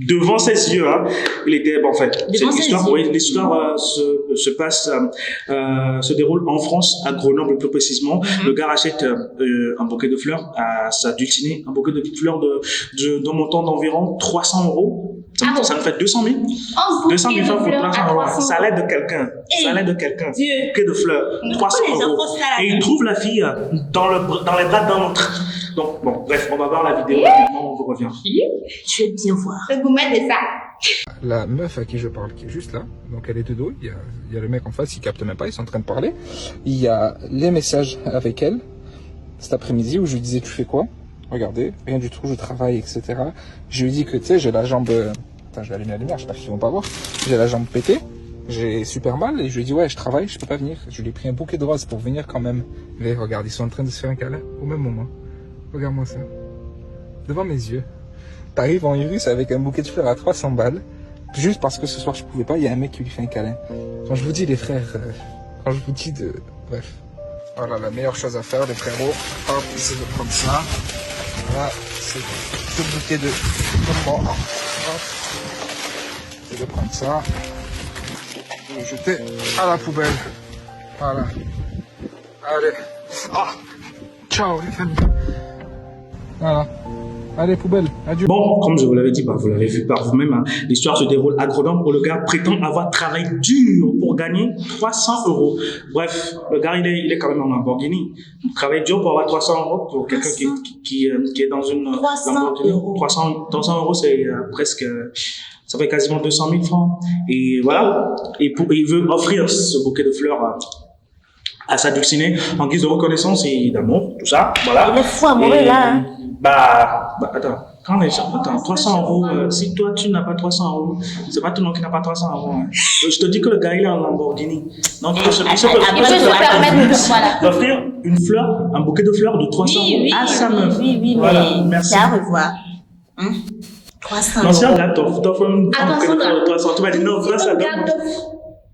devant ses yeux. Hein. Il était, en fait, l'histoire se déroule en France, à Grenoble plus précisément. Le gars achète un bouquet de fleurs à sa dulcinée, un bouquet de fleurs d'un montant d'environ 300 €. Ça nous fait 200 000. 200 000 francs pour 300 €. Ça l'aide de quelqu'un. Ça l'aide de quelqu'un. Que de fleurs. 300 €. Et il trouve la fille dans les bras d'un autre. Donc, bon, bref, on va voir la vidéo. On vous revient. Je vais bien voir. Le gourmet de ça. La meuf à qui je parle, qui est juste là, donc elle est de dos, il y a le mec en face, il capte même pas, ils sont en train de parler. Il y a les messages avec elle, cet après-midi, où je lui disais, tu fais quoi? Regardez, rien du tout, je travaille, etc. Je lui dis que, tu sais, j'ai la jambe... Attends, je vais allumer la lumière, je sais pas s'ils vont pas voir. J'ai la jambe pétée, j'ai super mal, et je lui dis, ouais, je travaille, je peux pas venir. Je lui ai pris un bouquet de roses pour venir quand même. Mais regarde, ils sont en train de se faire un câlin, au même moment. Regarde-moi ça. Devant mes yeux. T'arrives en Urus avec un bouquet de fleurs à 300 balles, juste parce que ce soir je pouvais pas, il y a un mec qui lui fait un câlin. Quand je vous dis les frères, quand je vous dis de... Bref. Voilà, la meilleure chose à faire les frérots, hop, c'est de prendre ça. Voilà, c'est ce bouquet de... Hop, c'est de prendre ça, et le jeter à la poubelle. Voilà. Allez. Ah, ciao les familles. Voilà. Allez, poubelle, adieu. Bon, comme je vous l'avais dit, vous l'avez vu par vous-même, hein, l'histoire se déroule à Grenoble où le gars prétend avoir travaillé dur pour gagner 300 €. Bref, le gars, il est quand même en Lamborghini. Il travaille dur pour avoir 300 € pour quelqu'un qui est dans une 300 Lamborghini. €. 300 €, c'est presque... Ça fait quasiment 200 000 francs. Et voilà. Et il veut offrir ce bouquet de fleurs à sa dulcinée en guise de reconnaissance et d'amour, tout ça. Voilà. Il est fou amoureux là. Hein. Attends, quand les gens, 300 €, si toi tu n'as pas 300 €, c'est pas tout le monde qui n'a pas 300 €. Hein. Je te dis que le gars il est en Lamborghini. Donc il peut se permettre d'offrir une fleur, un bouquet de fleurs de 300 € à sa meuf. Oui, voilà, mais merci. c'est à revoir. 300 €. Non, si un gars t'offre un bouquet de fleurs de 300 €, tu vas dire non, ça donne.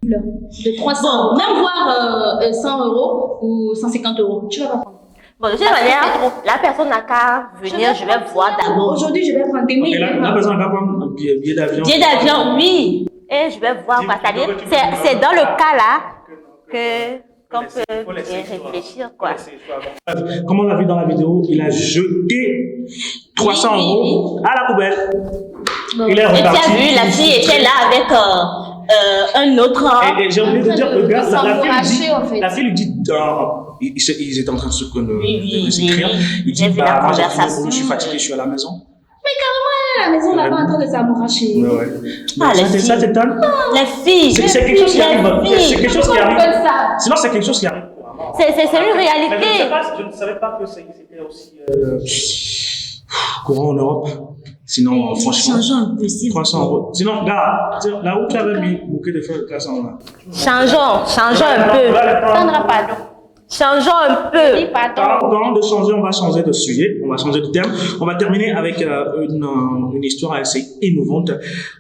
De 300 €, même voire 100 € ou 150 €. Tu vas pas prendre. Bon, de toute manière, la personne n'a qu'à venir, je vais voir d'abord. Aujourd'hui, je vais prendre des mails. La personne n'a qu'à prendre un billet d'avion. Billet d'avion, oui. Et je vais voir, c'est-à-dire, c'est dans le cas là qu'on peut réfléchir, quoi. Comme on l'a vu dans la vidéo, il a jeté 300 € à la poubelle. Il est reparti. Et tu as vu, la fille était là avec un autre. Et j'ai oublié de dire, le gars, la fille lui dit, ils étaient en train de s'écrire. Il dit, moi j'ai fini le boulot, je suis fatigué, je suis à la maison. Mais carrément, elle est à la maison, là-bas, en train de s'amouracher. Ouais. Ça t'étonne? Les filles. C'est quelque chose qui arrive. C'est quelque chose qui arrive. Sinon, c'est quelque chose qui arrive. C'est une réalité. Je ne savais pas que c'était aussi courant en Europe. Sinon, franchement, 300 €. Sinon, là où tu avais mis bouquet de fleurs de 300 €. Changeons un peu. Sandra, pardon. Changeons un peu. Avant de changer, on va changer de sujet, on va changer de terme. On va terminer avec une histoire assez émouvante.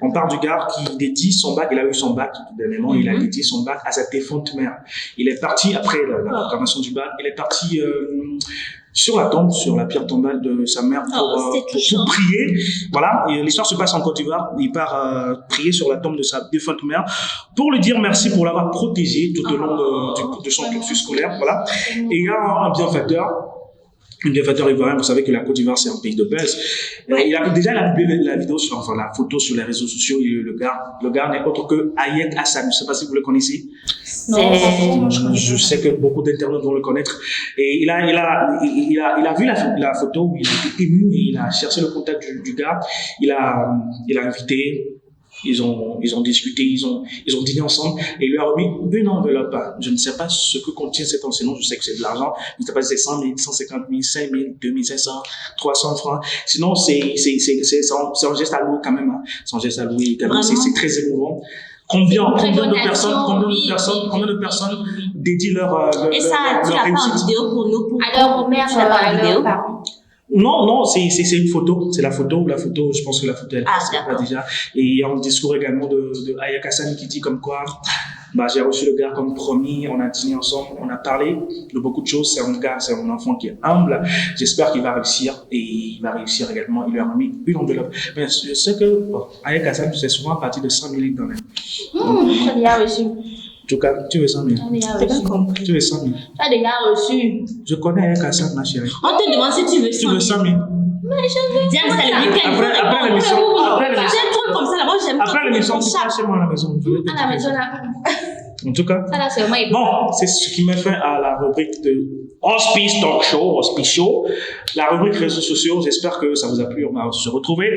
On parle du gars qui dédie son bac, il a eu son bac dernièrement, il a dédié son bac à sa défunte mère. Il est parti, après la proclamation du bac, il est parti sur la tombe, sur la pierre tombale de sa mère pour prier. Voilà, et l'histoire se passe en Côte d'Ivoire. Il part prier sur la tombe de sa défunte mère pour lui dire merci pour l'avoir protégé tout au long de son cursus scolaire. Voilà. Et il y a un bienfaiteur. Un bienfaiteur ivoirien, vous savez que la Côte d'Ivoire c'est un pays de buzz. Il a déjà publié la vidéo la photo sur les réseaux sociaux. Et le gars n'est autre que Hayek Hassan. Je ne sais pas si vous le connaissez. Non. Je sais que beaucoup d'internautes vont le connaître. Et il a vu la photo où il a été ému et il a cherché le contact du gars. Il a invité. Ils ont discuté, ils ont dîné ensemble et il lui a remis une enveloppe. Je ne sais pas ce que contient cet enseignement, je sais que c'est de l'argent. Je ne sais pas si c'est 100 000, 150 000, 5 000, 2500, 300 francs. Sinon, c'est un geste à louer quand même. Hein. C'est un geste à louer également. C'est très émouvant. Combien de personnes dédient leur et ça, tu l'as pas en vidéo pour nous, pour alors, mère, tu l'as pas en vidéo? Non, c'est une photo. C'est la photo, je pense que la photo, elle passe pas déjà. Et il y a un discours également de Hayek Hassan qui dit comme quoi, j'ai reçu le gars comme promis, on a dîné ensemble, on a parlé de beaucoup de choses. C'est un enfant qui est humble. J'espère qu'il va réussir et il va réussir également. Il lui a remis une enveloppe. Mais je sais que Hayek Hassan, c'est souvent à partir de 100 000 dans Tu as déjà reçu. En tout cas, tu veux 100 000. Tu veux 100 000. Tu as déjà reçu. Je connais Hayek Hassan, ma chérie. On te demande si tu veux 100 000. Tu veux 100 000. Mais je veux. Diane, c'est le week-end. Après l'émission. J'aime trop comme ça. Moi, j'aime après l'émission, tu passes chez moi à la maison. À la maison, là. En tout cas. Ça là, c'est vraiment Bon, c'est ce qui met fin à la rubrique de Hospice Talk Show, Hospice Show. La rubrique réseaux sociaux, j'espère que ça vous a plu. On va se retrouver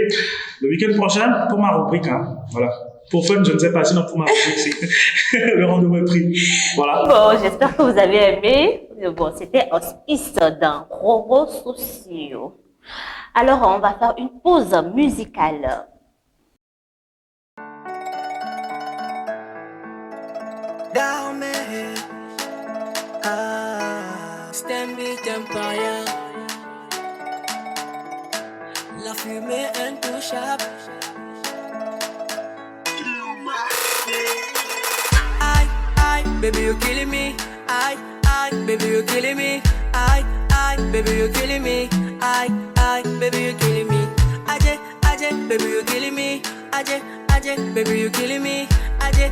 le week-end prochain pour ma rubrique. Hein. Voilà. Pour fun, je ne sais pas, sinon pour ma rubrique, c'est le rendez-vous est pris. Voilà. Bon, j'espère que vous avez aimé. Bon, c'était Hospice dans Roro Sociaux. Alors, on va faire une pause musicale. Down me, Stand Beat Empire. La fumée intouchable. I, baby, you're killing me. I, baby, you're killing me. I, baby, you're killing me. I, baby, you're killing me. Aje, baby, you're killing me. Aje, baby, you're killing me. Aje,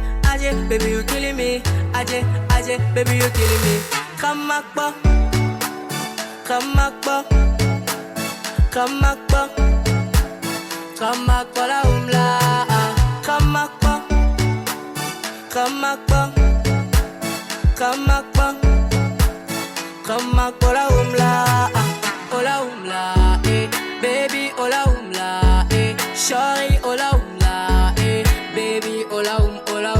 baby, you're killing me. Aje, baby, you're killing me. Come up, come up, come up, come up, la umla. Come up, come up, come up, come up, ola umla, baby, ola umla, shorty, ola umla, baby, ola umla,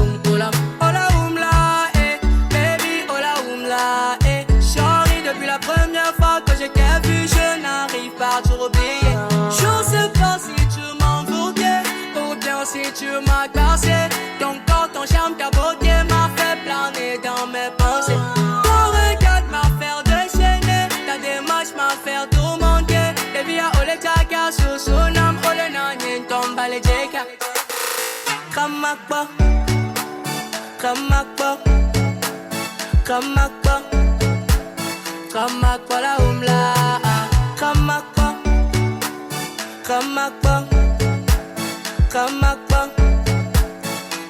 baby, ola umla, shorty, depuis la première fois que je t'ai vu, je n'arrive pas à te oublier. Je sais pas si tu m'en veux bien, ou bien si tu m'as cassé. Ton corps, ton charme, ta beauté m'a fait planer dans mes pensées. Ton regard m'a fait déchaîner, ta démarche m'a fait tourmenter. Les vies à ole chaka, sous son âme, ole nanyen, tombe à l'ejeka. Kamakba, kamakba, kamakba, kamakba la umla. Kamakba, kamakba,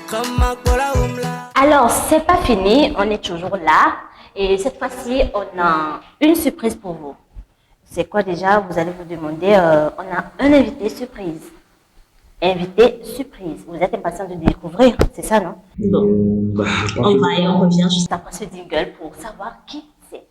kamakba. Alors, c'est pas fini, on est toujours là. Et cette fois-ci, on a une surprise pour vous. C'est quoi déjà? Vous allez vous demander, on a un invité surprise. Invité surprise. Vous êtes impatient de découvrir, c'est ça, non? Bon, on va et on revient juste après ce jingle pour savoir qui c'est.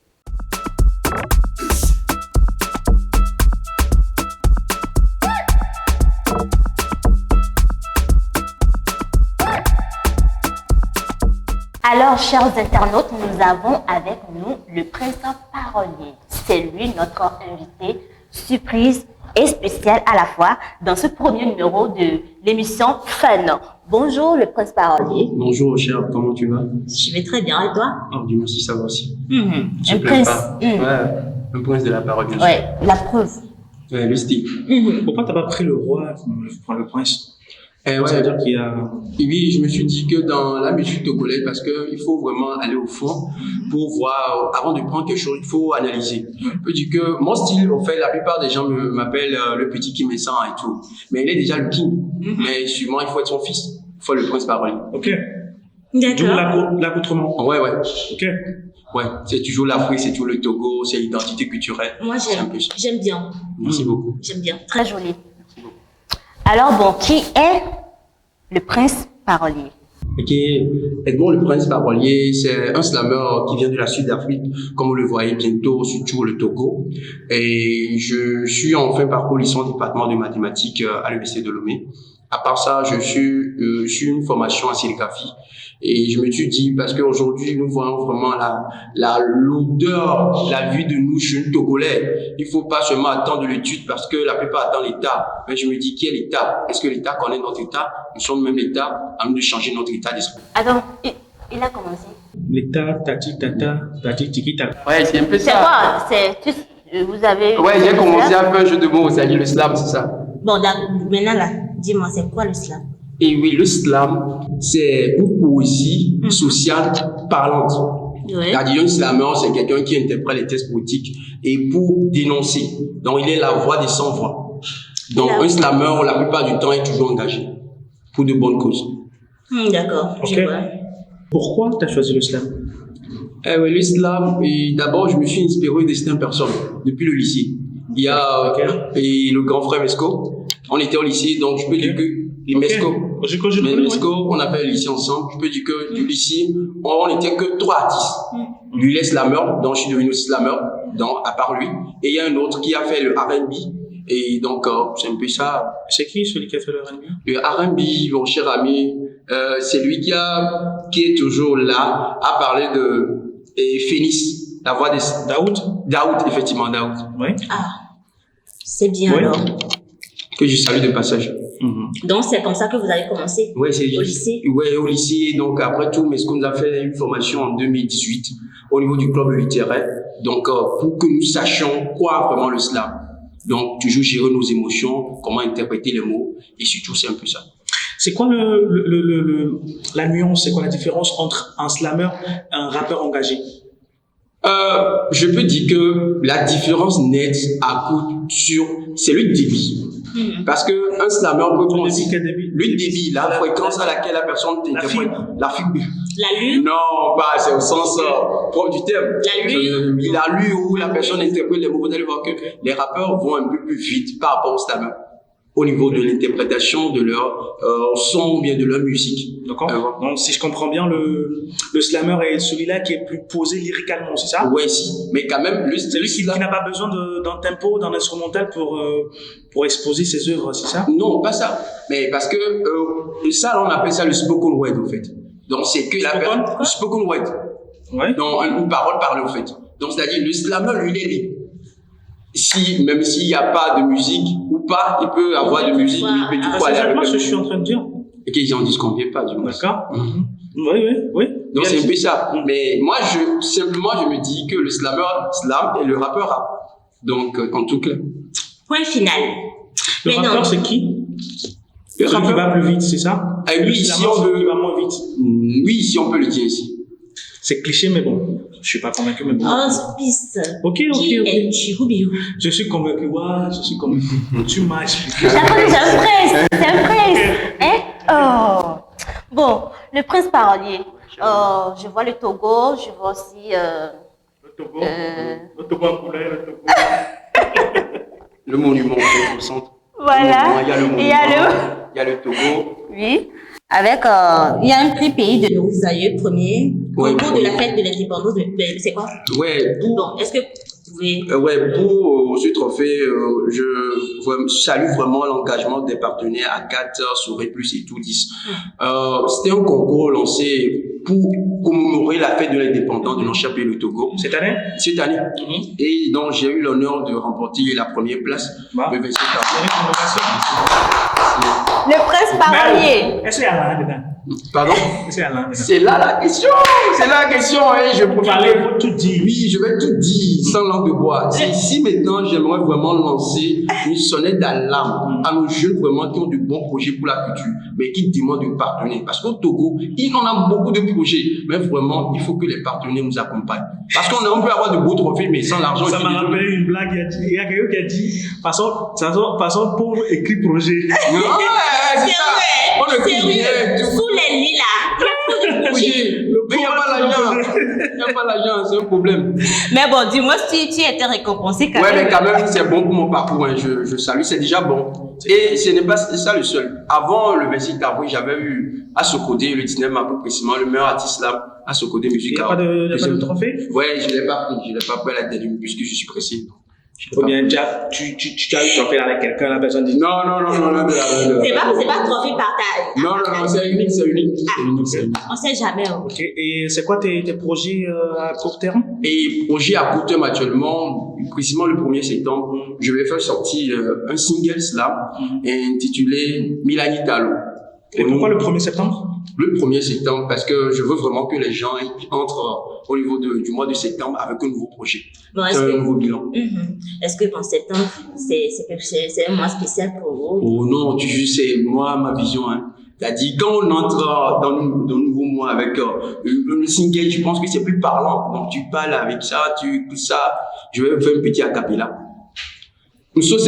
Alors, chers internautes, nous avons avec nous le prince parolier. C'est lui notre invité surprise et spécial à la fois dans ce premier numéro de l'émission Fun. Bonjour le prince parolier. Bonjour cher, comment tu vas? Je vais très bien et toi? Oh, Dieu merci, ça va aussi. Un prince. Ouais, un prince de la parole, bien sûr. Ouais, la preuve. Ouais, le style. Pourquoi t'as pas pris le roi, le prince? Ouais, ça veut dire qu'il y a... Oui, je me suis dit que dans la musique togolaise, parce qu'il faut vraiment aller au fond pour voir, avant de prendre quelque chose, il faut analyser. Je peux dire que mon style, au fait, la plupart des gens m'appellent le petit qui me sent et tout. Mais il est déjà le king. Mais sûrement, il faut être son fils. Il faut le prince parolier. Ok. D'accord. L'accoutrement. Ouais. Ok. Ouais, c'est toujours l'Afrique, c'est toujours le Togo, c'est l'identité culturelle. Moi, j'aime bien. Merci beaucoup. J'aime bien. Très joli. Alors bon, qui est le prince parolier? Ok, Edmond le prince parolier, c'est un slammer qui vient de la Sud-Afrique, comme vous le voyez bientôt, surtout le Togo. Et je suis en fin parcours licence département de mathématiques à l'université de Lomé. À part ça, je suis une formation en sérigraphie. Et je me suis dit, parce qu'aujourd'hui, nous voyons vraiment l'odeur, la vue de nous jeunes Togolais. Il faut pas seulement attendre l'étude parce que la plupart attendent l'État. Mais je me dis, qui est l'État? Est-ce que l'État connaît notre État? Nous sommes même l'État, à nous de changer notre état d'esprit. Attends, il a commencé. L'État, tati, tata, tati, tiki, tata. Ouais, c'est un peu ça. C'est quoi? Vous avez... Ouais, j'ai commencé à faire un jeu de mots, c'est-à-dire le slam, c'est ça. Bon, maintenant là, dis-moi, c'est quoi le slam? Et oui, le slam, c'est une poésie sociale parlante. Ouais. C'est-à-dire, un slammer, c'est quelqu'un qui interprète les textes poétiques et pour dénoncer. Donc, il est la voix des sans-voix. Donc, un slammer, la plupart du temps, est toujours engagé pour de bonnes causes. D'accord, je vois. Pourquoi tu as choisi le slam? Oui, le slam, d'abord, je me suis inspiré de certaines personnes depuis le lycée. Il y a et le grand frère Mesco. On était au lycée, donc je peux dire que Mesco. Okay. Mesco, on a fait le lycée ensemble. Je peux dire que du lycée, on n'était que 3 artistes. Lui, il est slammer, donc je suis devenu aussi slammer, donc à part lui. Et il y a un autre qui a fait le R&B. Et donc, c'est un peu ça. C'est qui celui qui a fait le R&B? Le R&B, mon cher ami, c'est lui qui est toujours là à parler de Phénix, la voix de Daoud, effectivement, Daoud. Oui. Ah, c'est bien alors. Que je salue de passage. Donc, c'est comme ça que vous avez commencé au lycée? Oui, au lycée. Donc, après tout, Mesco nous a fait une formation en 2018 au niveau du club littéraire. Donc, pour que nous sachions quoi vraiment le slam. Donc, toujours gérer nos émotions, comment interpréter les mots, et surtout, c'est un peu ça. C'est quoi la nuance, c'est quoi la différence entre un slammer et un rappeur engagé? Je peux dire que la différence nette à coup sûr, c'est le débit. Parce que un slammer peut prendre le débit, la fréquence à laquelle la personne t'interprète. La fibre. La lue? Non, pas, c'est au sens propre du terme. La lue? La lue où la personne interprète les mots. Vous allez voir que les rappeurs vont un peu plus vite par rapport au slammer. Au niveau de l'interprétation de leur son ou bien de leur musique. D'accord. Donc, si je comprends bien, le slammer est celui-là qui est plus posé lyricalement, c'est ça? Oui, si. Mais quand même, c'est celui qui n'a pas besoin d'un tempo, d'un instrumental pour exposer ses œuvres, c'est ça? Non, pas ça. Mais parce que ça, on appelle ça le spoken word, en fait. Donc, c'est que la spoken word. Ouais. Donc, une parole parlée, en fait. Donc, c'est-à-dire, le slammer, lui, il est libre. Même s'il n'y a pas de musique ou pas, il peut avoir de musique, mais il peut tout aller avec ce que je suis en train de dire. Et qu'ils en disent qu'on ne vient pas, du moins. D'accord. Oui. Donc c'est un peu ça. Mais moi, simplement, je me dis que le slammer slam et le rappeur rap. Donc, en tout cas. Point final. Le rappeur, c'est qui? Le rappeur qui va plus vite, c'est ça? Oui, si on veut. Qui va moins vite. Oui, si on peut le dire ici. C'est cliché, mais bon. Je suis pas convaincu, mais bon. Piste. Ok. Je suis convaincu. Je suis convaincu. Tu m'as expliqué. C'est un prince. Hein? Oh. Bon, le prince parolier. Je vois le Togo, je vois aussi. Le Togo en couleur, le Togo. Le monument au centre. Voilà. Il y a le monument. Il y a le Togo. Oui. Avec, il y a un prix pays de nos aïeux premiers, concours de la fête de l'indépendance, c'est quoi? Ouais. Bon, est-ce que vous pouvez... Pour ce trophée, je salue vraiment l'engagement des partenaires Agathe, Souris Plus et tout 10. C'était un concours lancé pour commémorer la fête de l'indépendance de notre cher pays, le Togo. Cette année? Cette année. Et donc, j'ai eu l'honneur de remporter la première place. Le 27 Le prince parolier. Est-ce qu'il y a Alain dedans? Pardon? C'est là la question. C'est là la question. Je peux tout dire. Oui, je vais tout dire sans langue de bois. Si maintenant, j'aimerais vraiment lancer une sonnette d'alarme à nos jeunes vraiment qui ont de bons projets pour la culture, mais qui demandent de partenaires. Parce qu'au Togo, il en a beaucoup de projets, mais vraiment, il faut que les partenaires nous accompagnent. Parce qu'on peut avoir de beaux trophées, mais sans l'argent. Ça m'a rappelé une blague. Il y a quelqu'un qui a dit, façon pauvre écrit projet. C'est vrai. On le sérieux. Sous les lits là, il y a trop de projets. Mais il n'y a pas l'argent. Il n'y a pas l'argent, c'est un problème. Mais bon, dis-moi si tu étais récompensé quand même. Ouais, mais quand même, c'est bon pour mon parcours. Je salue, c'est déjà bon. Et ce n'est pas ça le seul. Avant le 26 avril, j'avais eu à Sokodé, le 19 mars précisément, le meilleur artiste là, à Sokodé Music. Il n'y a pas de trophée? Ouais, je ne l'ai pas pris. Je ne l'ai pas pris à la dernière puisque je suis pressé. Ou bien tu as eu trophée avec quelqu'un, la personne dit non. C'est pas trophée partagé. Non, c'est unique. On sait jamais. Ok, et c'est quoi tes projets à court terme? Et projets à court terme actuellement, précisément le 1er septembre, je vais faire sortir un single slam intitulé Milanitalo. Et pourquoi le 1er septembre? Le 1er septembre, parce que je veux vraiment que les gens entrent au niveau du mois de septembre avec un nouveau projet, un nouveau bilan. Est-ce que en septembre, c'est un mois spécial pour vous? Oh non, c'est moi, ma vision. C'est-à-dire, quand on entre dans le nouveau mois avec le single, je pense que c'est plus parlant. Donc, tu parles avec ça, tout ça. Je vais faire un petit acapella. Nous sommes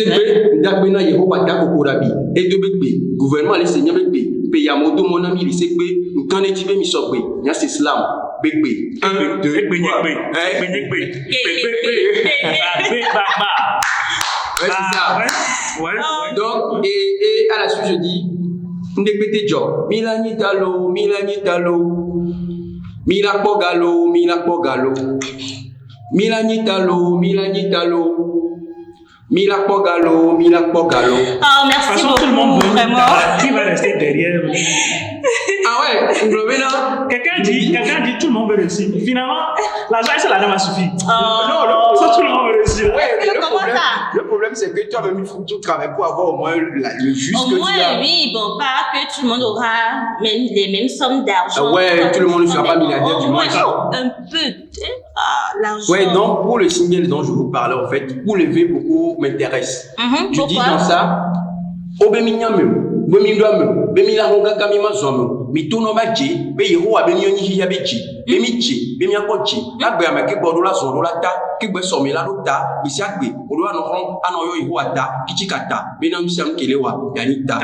d'Agbena Yehowata Kokorabi, et de Bekbe, gouvernement les seigneurs Bekbe, Peyamoto mon ami, il sait que nous quand étiez mis sur Bekbe, il y a c'est slam, Bekbe, 1, 2, 3, c'est ça. Donc, et à la suite, je dis, Ndekbete jo. Milani talo, milani talo. Milakpo galo, milakpo galo. Milani talo, milani talo. Milakpo galo, milakpo galo. Oh, merci beaucoup, tout le monde vraiment. Qui va rester derrière? Ah ouais, là. Quelqu'un dit, tout le monde veut réussir. Finalement, l'argent, c'est la dame a suffi. Oh. Non, tout le monde veut réussir. Ouais, Comment ça? le problème, c'est que toi-même, il faut que tu travailles pour avoir au moins le juste Au que moins, tu as. oui, bon, pas que tout le monde aura même les mêmes sommes d'argent. Ah ouais, tout le monde ne sera pas milliardaire du moins. Un peu l'argent. Ouais, donc pour le single dont je vous parlais, en fait, pour lever beaucoup m'intéresse. Je dis dans ça, Obeminyam, Bemindam, Bemila Honga Kamima Zomo, Mituno Maji, Beiro, Abemioni Yabeji, Bemichi, Bemiakochi, Abama Kibodola Zonolata, Kibesomela Lota, Bisiakbi, Odoa Noron, Anoyo Iwata, Kichikata, Benam Sam Kelewa, Yanita.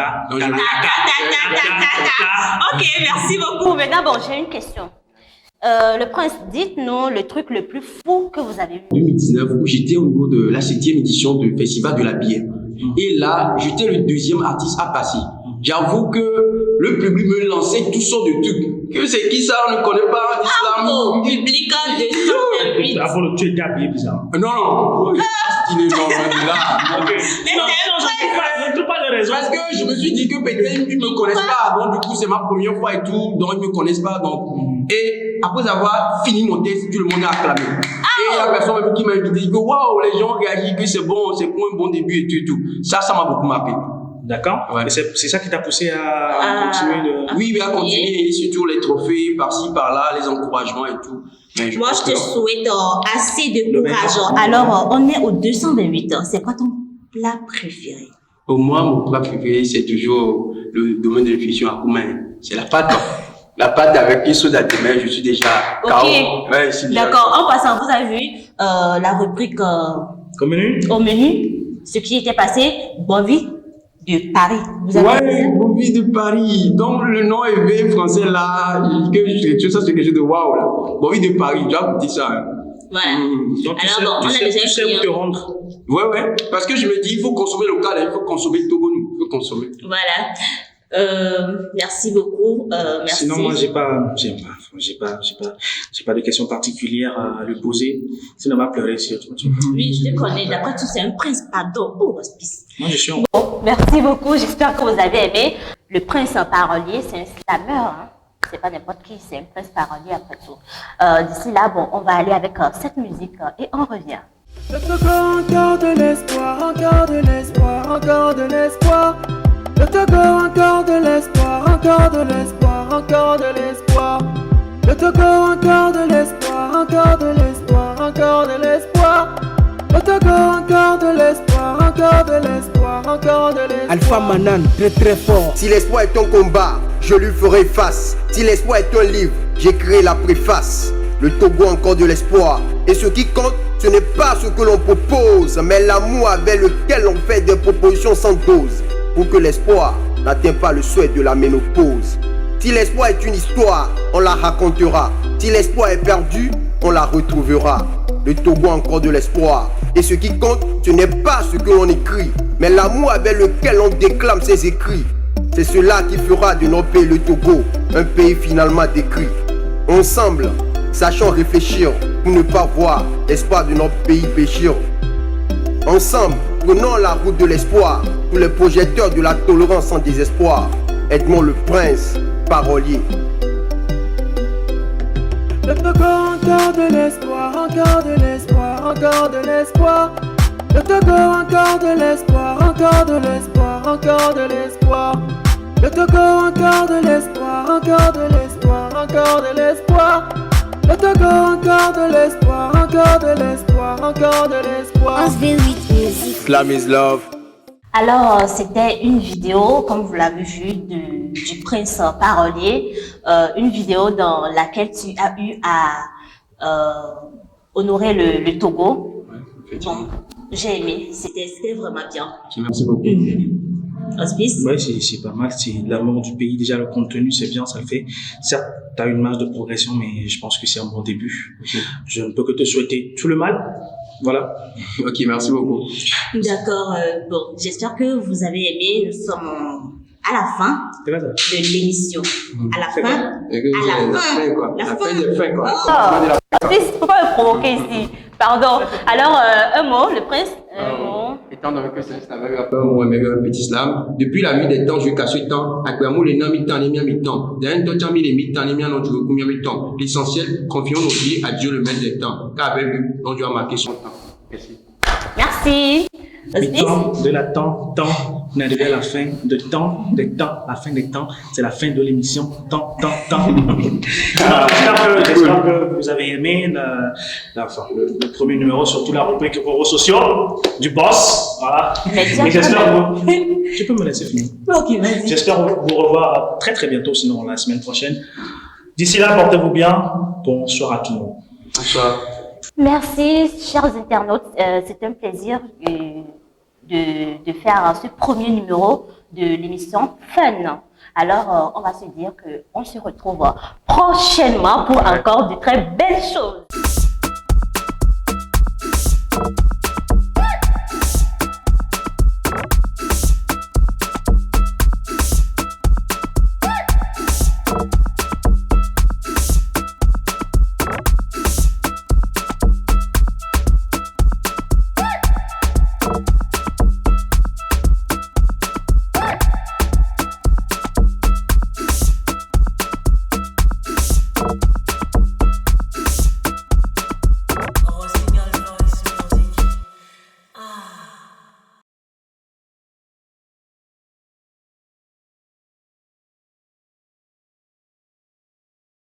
Ok, merci beaucoup. Mais d'abord, j'ai une question. Le prince, dites-nous le truc le plus fou que vous avez vu. 2019, où j'étais au niveau de la 7e édition du Festival de la bière. Et là, j'étais le deuxième artiste à passer. J'avoue que le public me lançait toutes sortes de trucs. Que c'est qui ça, on ne connaît pas l'islam. Public en 228. Avant, tu étais habillé bizarre. Non. Il est là. Ok. Je ne trouve pas de raison. Parce que je me suis dit que peut-être ils ne me connaissent pas. Donc, du coup, c'est ma première fois et tout. Donc, ils ne me connaissent pas. Donc, et après avoir fini mon test, tout le monde a acclamé. Et la personne même qui m'a invité dit que waouh, les gens réagissent, que c'est bon, c'est pour un bon début et tout. Ça m'a beaucoup marqué. D'accord. Ouais. C'est ça qui t'a poussé à continuer de... Oui, à continuer. Et surtout les trophées, par-ci, par-là, les encouragements et tout. Mais moi, je te souhaite assez de courage. Alors, on est au 228. C'est quoi ton plat préféré? Pour moi, mon plat préféré, c'est toujours le domaine de l'infusion à Koumain. C'est la pâte. La pâte avec une sauce à demain, je suis déjà KO. Ouais, d'accord. En passant, vous avez vu la rubrique au menu, ce qui était passé, Bovie de Paris. Vous avez vu Bovie de Paris. Donc le nom est français là, que ça c'est quelque chose de waouh là. Bovie de Paris, tu as goûté ça. Voilà. Donc alors bon, tu sais où te rendre. Ouais, parce que je me dis, il faut consommer local, il faut consommer le Togo, il faut consommer. Voilà. Merci beaucoup. Merci. Sinon, moi, j'ai pas de questions particulières à lui poser. Sinon, on va pleurer si tu Oui, je te connais. D'après tout, c'est un prince, pardon. Oh, hospice. Moi, je suis Bon, merci beaucoup. J'espère que vous avez aimé. Le prince parolier, c'est un slammer. Hein. C'est pas n'importe qui, c'est un prince parolier après tout. D'ici là, bon, on va aller avec cette musique et on revient. Le Togo, encore de l'espoir, encore de l'espoir, encore de l'espoir. Le Togo, encore de l'espoir, encore de l'espoir, encore de l'espoir. Le Togo, encore de l'espoir, encore de l'espoir, encore de l'espoir. Le Togo, encore de l'espoir, encore de l'espoir, encore de l'espoir. Alpha Manan, très très fort. Si l'espoir est un combat, je lui ferai face. Si l'espoir est un livre, j'écrirai la préface. Le Togo a encore de l'espoir. Et ce qui compte, ce n'est pas ce que l'on propose, mais l'amour avec lequel on fait des propositions sans dose. Pour que l'espoir n'atteigne pas le souhait de la ménopause. Si l'espoir est une histoire, on la racontera. Si l'espoir est perdu, on la retrouvera. Le Togo a encore de l'espoir. Et ce qui compte, ce n'est pas ce que l'on écrit, mais l'amour avec lequel on déclame ses écrits. C'est cela qui fera de notre pays le Togo un pays finalement décrit. Ensemble, sachons réfléchir pour ne pas voir l'espoir de notre pays péchir. Ensemble, prenons la route de l'espoir pour les projecteurs de la tolérance sans désespoir. Edmond le prince, parolier. Le Togo, encore de l'espoir, encore de l'espoir, encore de l'espoir. Le Togo, encore de l'espoir, encore de l'espoir, encore de l'espoir. Le Togo, encore de l'espoir, encore de l'espoir, encore de l'espoir. Le Togo, encore de l'espoir, encore de l'espoir, encore de l'espoir. Slam is love. Alors, c'était une vidéo, comme vous l'avez vu, du prince parolier, une vidéo dans laquelle tu as eu à honorer le Togo. Bon, j'ai aimé, c'était vraiment bien. Merci beaucoup. Hospice. Ouais, c'est pas mal, c'est l'amour du pays, déjà le contenu, c'est bien, ça le fait. Certes, tu as une marge de progression, mais je pense que c'est un bon début. Okay. Je ne peux que te souhaiter tout le mal. Voilà. Ok, merci beaucoup. D'accord. Bon, j'espère que vous avez aimé. Nous sommes à la fin C'est quoi ça? de l'émission. À la fin. La fin, quoi. La fin des fins, quoi. Il ne faut pas me provoquer ici. Pardon. Alors, un mot, le prince. Un mot. Étant donné que c'est un slam, un petit slam, depuis la nuit des temps jusqu'à ce temps, actuellement, les noms mi-temps, les mi-temps. D'un temps, tu as mis les mi-temps, les mi-temps, tu veux combien mi-temps. L'essentiel, confions nos vies à Dieu le maître des temps. Car avec lui, on doit marquer son temps. Merci. Merci. Mi-temps, de la temps, on est arrivé à la fin de temps, des temps, la fin des temps, c'est la fin de l'émission, temps. J'espère que vous avez aimé le premier numéro, surtout la rubrique réseaux sociaux du boss, voilà. Et j'espère tu peux me laisser finir. Ok, vas-y. J'espère vous revoir très très bientôt, sinon la semaine prochaine. D'ici là, portez-vous bien. Bonsoir à tout le monde. Bonsoir. Merci, chers internautes. C'est un plaisir de faire ce premier numéro de l'émission Fun. Alors, on va se dire qu'on se retrouve prochainement pour encore de très belles choses.